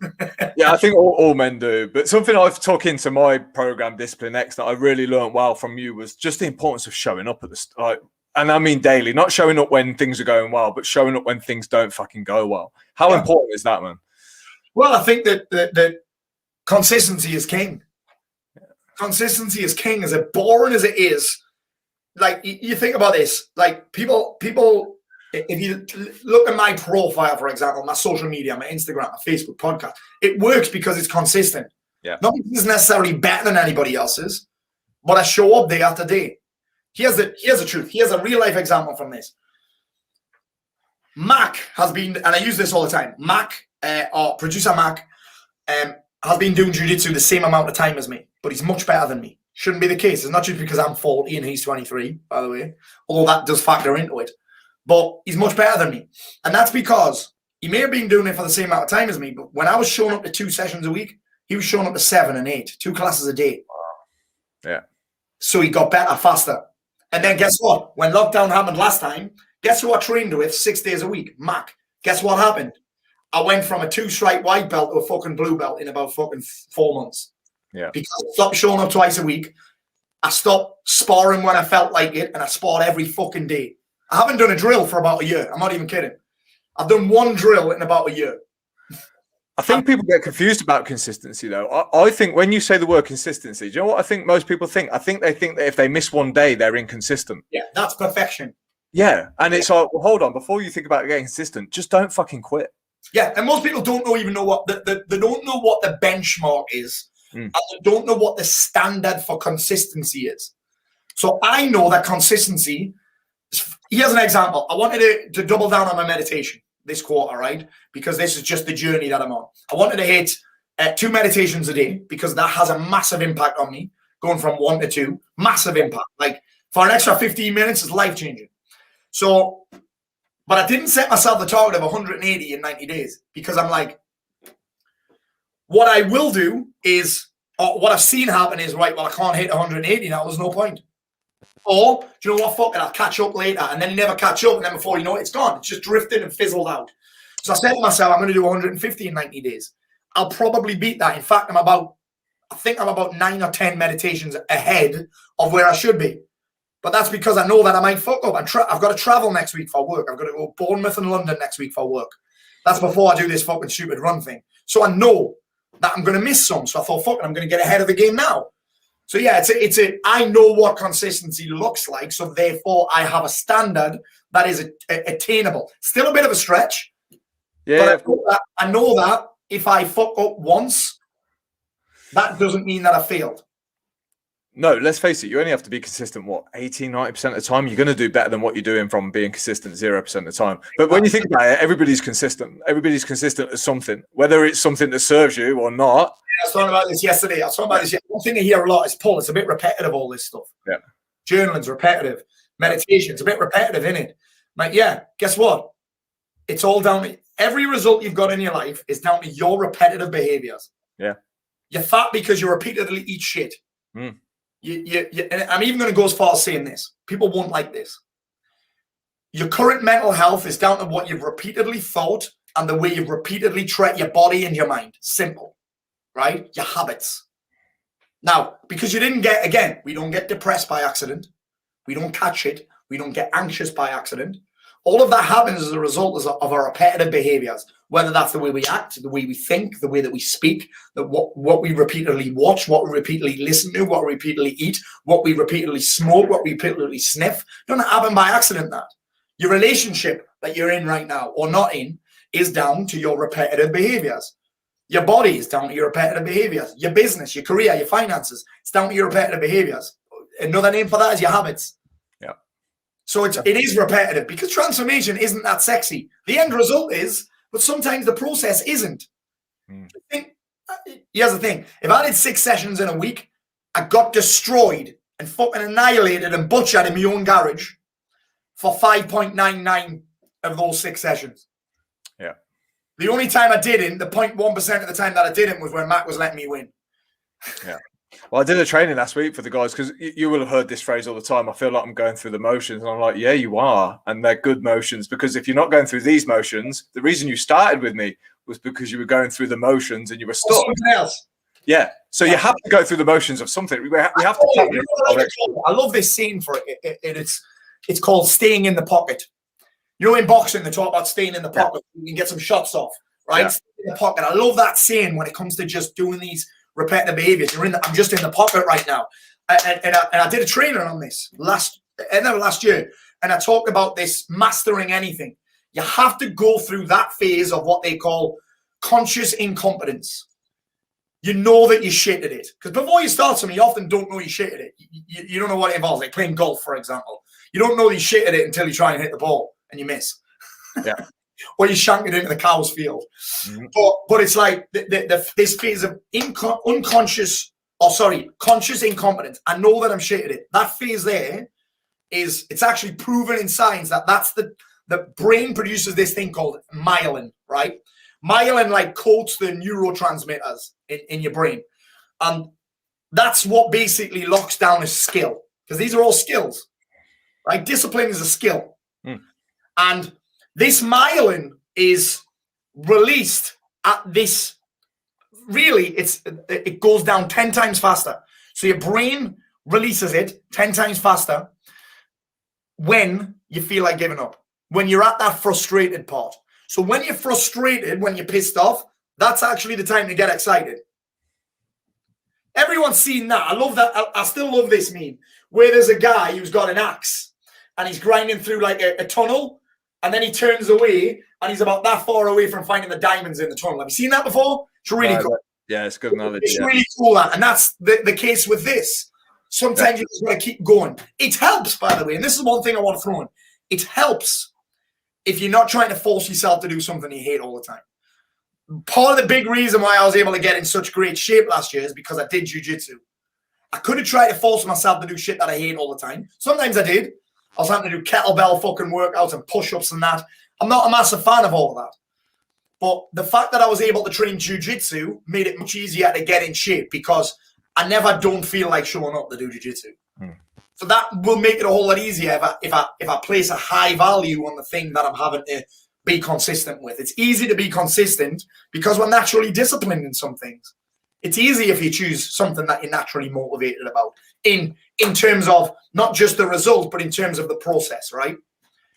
Yeah, I think all men do. But something I've took into my program, Discipline X, that I really learned well from you was just the importance of showing up at the start. And I mean daily, not showing up when things are going well, but showing up when things don't fucking go well. How important is that, man? Well, I think that consistency is king. Consistency is king. As boring as it is, like you think about this, like people. If you look at my profile, for example, my social media, my Instagram, my Facebook, podcast, it works because it's consistent. Yeah. Not because it's necessarily better than anybody else's, but I show up day after day. Here's the truth. Here's a real life example from this. Mac has been, and I use this all the time, or producer Mac, has been doing jiu-jitsu the same amount of time as me, but he's much better than me. Shouldn't be the case. It's not just because I'm 40 and he's 23, by the way, although that does factor into it. But he's much better than me. And that's because he may have been doing it for the same amount of time as me, but when I was showing up to 2 sessions a week, he was showing up to 7 and 8, 2 classes a day. Yeah. So he got better faster. And then guess what? When lockdown happened last time, guess who I trained with 6 days a week? Mac. Guess what happened? I went from a 2-stripe white belt to a fucking blue belt in about fucking 4 months. Yeah. Because I stopped showing up twice a week. I stopped sparring when I felt like it, and I sparred every fucking day. I haven't done a drill for about a year. I'm not even kidding. I've done 1 drill in about a year. I think people get confused about consistency, though. I think when you say the word consistency, do you know what I think most people think? I think they think that if they miss 1 day, they're inconsistent. Yeah, that's perfection. Yeah, and it's like, well, hold on. Before you think about getting consistent, just don't fucking quit. Yeah, and most people don't even know what they don't know what the benchmark is, and they don't know what the standard for consistency is. So I know that consistency. Here's an example. I wanted to double down on my meditation this quarter, right? Because this is just the journey that I'm on. I wanted to hit 2 meditations a day because that has a massive impact on me. Going from 1 to 2, massive impact. Like for an extra 15 minutes is life changing. So, but I didn't set myself the target of 180 in 90 days because I'm like, what I will do is, or what I've seen happen is, right, well, I can't hit 180 now. There's no point. Or, do you know what, fuck it, I'll catch up later. And then you never catch up, and then before you know it, it's gone. It's just drifted and fizzled out. So I said to myself, I'm going to do 150 in 90 days. I'll probably beat that. In fact, I think I'm about 9 or 10 meditations ahead of where I should be. But that's because I know that I might fuck up. I've got to travel next week for work. I've got to go Bournemouth and London next week for work. That's before I do this fucking stupid run thing. So I know that I'm going to miss some. So I thought, fuck it, I'm going to get ahead of the game now. So yeah, I know what consistency looks like. So therefore, I have a standard that is attainable. Still a bit of a stretch. Yeah. But I know that if I fuck up once, that doesn't mean that I failed. No, let's face it, you only have to be consistent, 80, 90% of the time? You're going to do better than what you're doing from being consistent 0% of the time. But when you think about it, everybody's consistent. Everybody's consistent at something, whether it's something that serves you or not. Yeah, I was talking about this yesterday. One thing I hear a lot is, Paul, it's a bit repetitive, all this stuff. Yeah. Journaling's repetitive. Meditation's a bit repetitive, isn't it? Like, yeah, guess what? It's all down to every result you've got in your life is down to your repetitive behaviors. Yeah. You're fat because you repeatedly eat shit. Mm. And I'm even going to go as far as saying this. People won't like this. Your current mental health is down to what you've repeatedly thought and the way you've repeatedly treated your body and your mind. Simple, right? Your habits. Now, because you didn't get, again, we don't get depressed by accident. We don't catch it. We don't get anxious by accident. All of that happens as a result of our repetitive behaviors, whether that's the way we act, the way we think, the way that we speak, what we repeatedly watch, what we repeatedly listen to, what we repeatedly eat, what we repeatedly smoke, what we repeatedly sniff. It doesn't happen by accident, that. Your relationship that you're in right now or not in is down to your repetitive behaviors. Your body is down to your repetitive behaviors. Your business, your career, your finances, it's down to your repetitive behaviors. Another name for that is your habits. Yeah. So it is repetitive because transformation isn't that sexy. The end result is, but sometimes the process isn't. Here's the thing. If I did 6 sessions in a week, I got destroyed and fucking annihilated and butchered in my own garage for 5.99 of those 6 sessions. Yeah. The only time I didn't, the 0.1% of the time that I didn't was when Matt was letting me win. Yeah. Well, I did a training last week for the guys because you will have heard this phrase all the time. I feel like I'm going through the motions. And I'm like, yeah, you are. And they're good motions because if you're not going through these motions, the reason you started with me was because you were going through the motions and you were stuck. Something else. Yeah. So you have to go through the motions of something. We have to. I love this scene for it. It's called staying in the pocket. You know, in boxing, they talk about staying in the pocket. Yeah. You can get some shots off, right? Yeah. Stay in the pocket. I love that saying when it comes to just doing these repetitive behaviors. I'm just in the pocket right now. And I did a training on this last year. And I talked about this mastering anything. You have to go through that phase of what they call conscious incompetence. You know that you're shit at it. Because before you start something, you often don't know you're shit at it. You don't know what it involves. Like playing golf, for example. You don't know you're shit at it until you try and hit the ball and you miss. Yeah. Or you shank it into the cow's field. Mm-hmm. But it's like this phase of conscious incompetence. I know that I'm shit at it. That phase there it's actually proven in science that's the brain produces this thing called myelin, right? Myelin like coats the neurotransmitters in your brain. And that's what basically locks down a skill. Because these are all skills, right? Discipline is a skill. Mm. And this myelin is released at this, really, it goes down 10 times faster. So your brain releases it 10 times faster when you feel like giving up, when you're at that frustrated part. So when you're frustrated, when you're pissed off, that's actually the time to get excited. Everyone's seen that. I love that. I still love this meme where there's a guy who's got an axe and he's grinding through like a tunnel. And then he turns away and he's about that far away from finding the diamonds in the tunnel. Have you seen that before? It's really cool. Yeah, it's good knowledge. It's really cool, and that's the case with this. Sometimes you just got to keep going. It helps, by the way, and this is one thing I want to throw in. It helps if you're not trying to force yourself to do something you hate all the time. Part of the big reason why I was able to get in such great shape last year is because I did jiu-jitsu. I could have tried to force myself to do shit that I hate all the time. Sometimes I did. I was having to do kettlebell fucking workouts and push-ups and that. I'm not a massive fan of all of that. But the fact that I was able to train jiu-jitsu made it much easier to get in shape because I never don't feel like showing up to do jiu-jitsu. So that will make it a whole lot easier if I place a high value on the thing that I'm having to be consistent with. It's easy to be consistent because we're naturally disciplined in some things. It's easy if you choose something that you're naturally motivated about in terms of not just the result, but in terms of the process, right?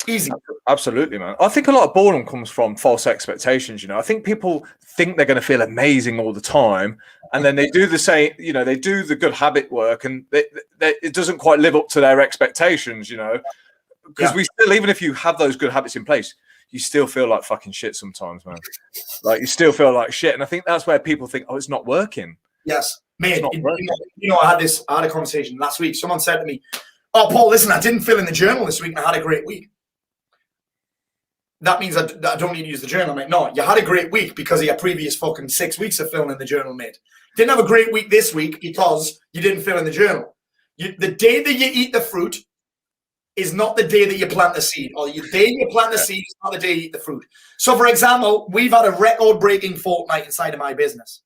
Easy. Absolutely, man. I think a lot of boredom comes from false expectations. I think people think they're going to feel amazing all the time, and then they do the same. They do the good habit work, and it doesn't quite live up to their expectations. Because we still, even if you have those good habits in place, you still feel like fucking shit sometimes, man. Like you still feel like shit, and I think that's where people think, "Oh, it's not working." Yes, mate. I had a conversation last week. Someone said to me, "Oh, Paul, listen, I didn't fill in the journal this week, and I had a great week." That means I don't need to use the journal, mate. No, you had a great week because of your previous fucking 6 weeks of filling in the journal, mate. Didn't have a great week this week because you didn't fill in the journal. The day that you eat the fruit is not the day that you plant the seed, or the day you plant the seed is not the day you eat the fruit. So, for example, we've had a record-breaking fortnight inside of my business.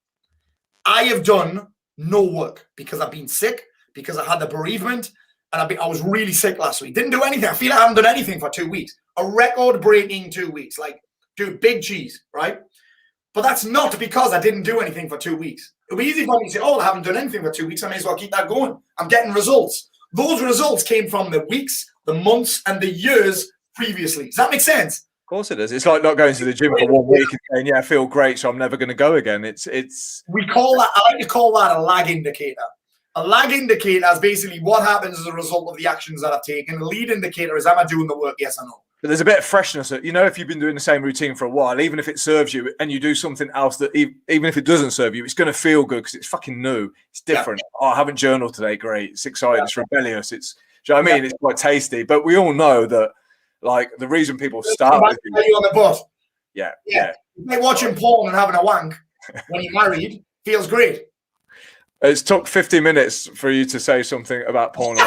I have done no work because I've been sick, because I had the bereavement, and I was really sick last week. Didn't do anything. I feel like I haven't done anything for 2 weeks. A record-breaking 2 weeks. Like, dude, big cheese, right? But that's not because I didn't do anything for 2 weeks. It would be easy for me to say, oh, I haven't done anything for 2 weeks. I may as well keep that going. I'm getting results. Those results came from the weeks, the months, and the years previously. Does that make sense? Of course it does. It's like not going to the gym for 1 week and saying, yeah, I feel great, so I'm never going to go again. We call that, I like to call that a lag indicator. A lag indicator is basically what happens as a result of the actions that I've taken. The lead indicator is, am I doing the work? Yes or no? But there's a bit of freshness. If you've been doing the same routine for a while, even if it serves you and you do something else that even if it doesn't serve you, it's going to feel good because it's fucking new. It's different. Yeah. Oh, I haven't journaled today. Great. It's exciting. Yeah. It's rebellious. Do you know what I mean? It's quite tasty. But we all know that, like, the reason people start with you on the bus. Yeah. It's like watching porn and having a wank when you're married feels great. It's took 50 minutes for you to say something about porn. So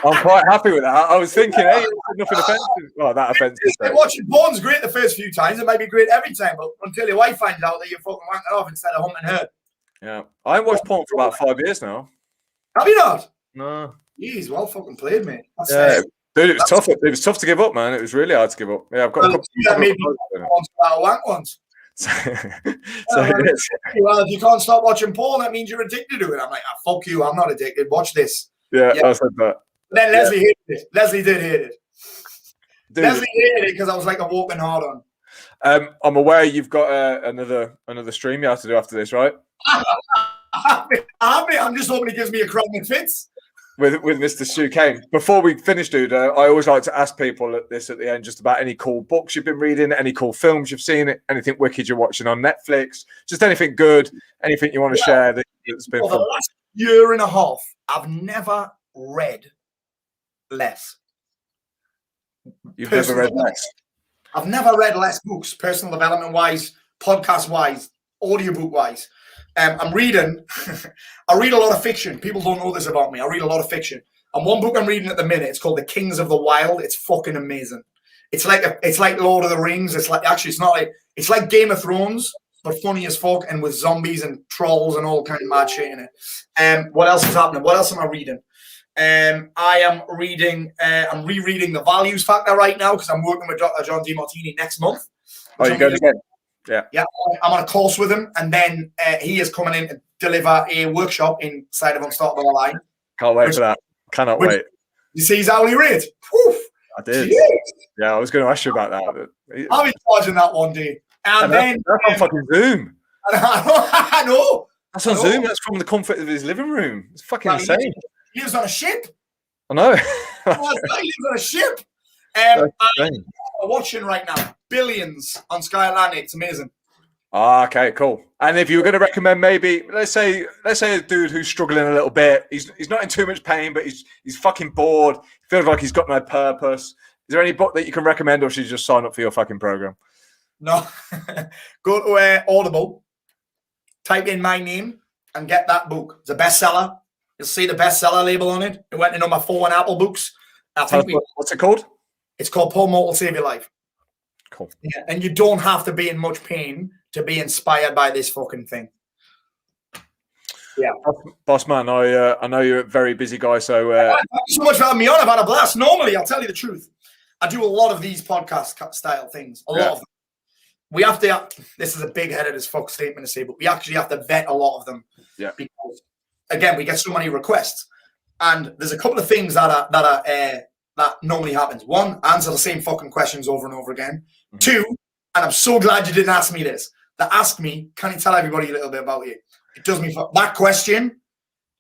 I'm quite happy with that. I was thinking, hey, nothing offensive. Well, that offensive. Watching porn's great the first few times. It might be great every time, but until your wife finds out that you're fucking wanking off instead of humping her. Yeah. I haven't watched porn for about 5 years now. Have you not? No. Jeez, well fucking played, mate. Dude, it was tough. It was tough to give up, man. It was really hard to give up. Yeah, I've got a couple ones. Well, if you can't stop watching porn, that means you're addicted to it. I'm like, fuck you, I'm not addicted. Watch this. Yeah. I said that. Then Leslie hated it. Leslie did hate it. Dude. Leslie hated it because I was like a walking hard on. I'm aware you've got another stream you have to do after this, right? I'm just hoping he gives me a crown that fits. With Mr. Stu Kane. Before we finish, dude, I always like to ask people at the end just about any cool books you've been reading, any cool films you've seen, anything wicked you're watching on Netflix, just anything good, anything you want to share that's been fun. For the last year and a half, I've never read less. You've never read less? I've never read less books, personal development-wise, podcast-wise, audiobook-wise. I'm reading, I read a lot of fiction. People don't know this about me. I read a lot of fiction. And one book I'm reading at the minute, it's called The Kings of the Wild. It's fucking amazing. It's like Lord of the Rings. It's like Game of Thrones, but funny as fuck and with zombies and trolls and all kind of mad shit in it. What else is happening? What else am I reading? I am reading, I'm rereading The Values Factor right now because I'm working with Dr. John DeMartini next month. Oh, you're going again? Yeah, I'm on a course with him, and then he is coming in to deliver a workshop inside of Unstoppable Online. Can't wait for that. Cannot wait. You see his hourly rate? Woof. I did. Yeah, I was going to ask you about that. I'll be charging that one day. And then that's on fucking Zoom. I know. That's on Zoom. That's from the comfort of his living room. It's fucking insane. He lives on a ship. I know. He lives on a ship. I'm watching right now. billions on Sky Atlantic. It's amazing. Ah, okay, cool. And if you were going to recommend, maybe let's say a dude who's struggling a little bit, he's not in too much pain, but he's fucking bored, feels like he's got no purpose. Is there any book that you can recommend, or should you just sign up for your fucking program? No, go to Audible, type in my name, and get that book. It's a bestseller. You'll see the bestseller label on it. It went to number 4 on Apple Books. What's it called? It's called Paul Mort Will Save Your Life. Cool. Yeah, and you don't have to be in much pain to be inspired by this fucking thing. Yeah, boss man, I know you're a very busy guy, so thank you so much for having me on. I've had a blast. Normally, I'll tell you the truth, I do a lot of these podcast style things. A lot of them. We have to. This is a big-headed as fuck statement to say, but we actually have to vet a lot of them. Yeah. Because again, we get so many requests, and there's a couple of things that normally happens. One, answer the same fucking questions over and over again. Mm-hmm. 2, and I'm so glad you didn't ask me this. That ask me, can you tell everybody a little bit about you? It does me. That question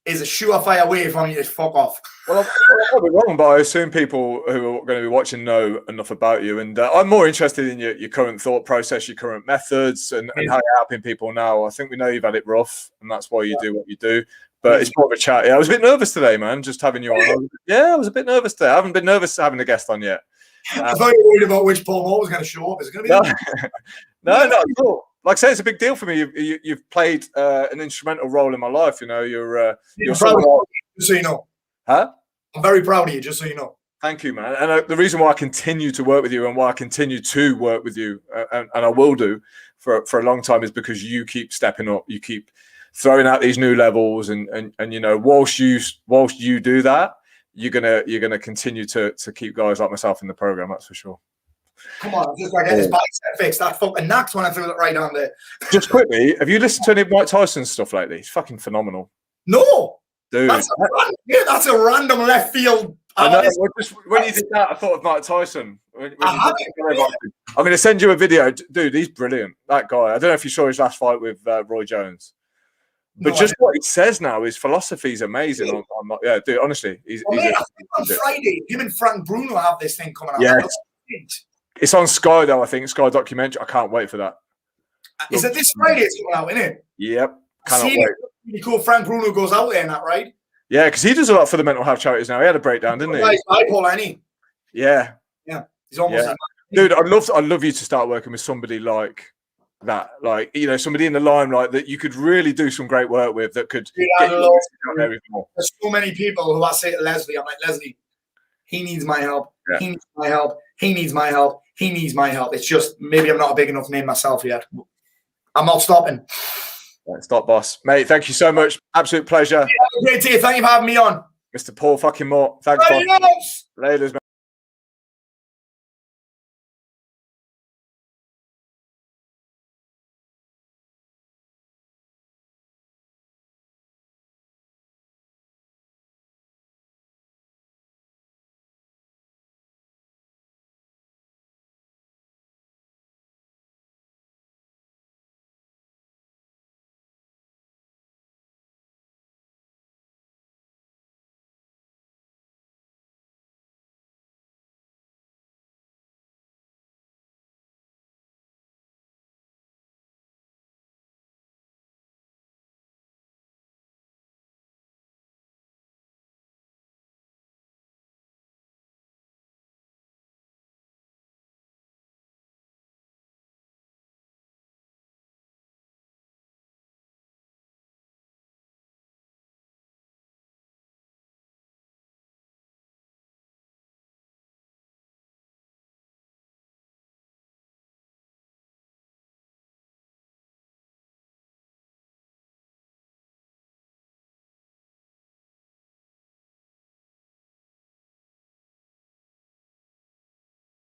is a surefire way for me to fuck off. Well, I'll be wrong, but I assume people who are going to be watching know enough about you. And I'm more interested in your current thought process, your current methods, and how you're helping people now. I think we know you've had it rough, and that's why you do what you do. But it's more of a chat. Yeah, I was a bit nervous today, man, just having you on. I was a bit nervous today. I haven't been nervous having a guest on yet. I thought you were worried about which Paul Mort was going to show up. Is it going to be? No, not at all. Like I say, it's a big deal for me. You've played an instrumental role in my life. You know, you're proud of you, just so you know. Huh? I'm very proud of you, just so you know. Thank you, man. And the reason why I continue to work with you and why I continue to work with you, and I will do for a long time, is because you keep stepping up. You keep throwing out these new levels, and you know, whilst you do that, you're gonna continue to keep guys like myself in the program. That's for sure. Come on, I'm just like, get this bicep fixed. That fucking knacks when I threw it right on there. Just quickly, have you listened to any of Mike Tyson's stuff lately? He's fucking phenomenal. No, dude. That's a random left field. I know. When you did that, I thought of Mike Tyson. I'm going to send you a video, dude. He's brilliant. That guy. I don't know if you saw his last fight with Roy Jones. But just what he says now, his philosophy is amazing. Yeah, dude, honestly. I think on Friday, him and Frank Bruno have this thing coming out. Yeah. It's on Sky, though, I think. Sky documentary. I can't wait for that. Is it this Friday it's coming out, isn't it? Yep. Cannot wait. Really cool. Frank Bruno goes out there and that, right? Yeah, because he does a lot for the mental health charities now. He had a breakdown, didn't he? He's bipolar, ain't he? Yeah. Yeah. He's almost... Yeah. Dude, I'd love you to start working with somebody like that. Like, you know, somebody in the limelight that you could really do some great work with that could get you out there even more. There's so many people who I say to Leslie, I'm like, Leslie, he needs my help. Yeah. He needs my help. He needs my help. He needs my help. It's just maybe I'm not a big enough name myself yet. I'm not stopping. Right, stop, boss. Mate, thank you so much. Absolute pleasure. Yeah, great day. Thank you for having me on. Mr. Paul fucking Mort. Thanks, boss. Laters, mate.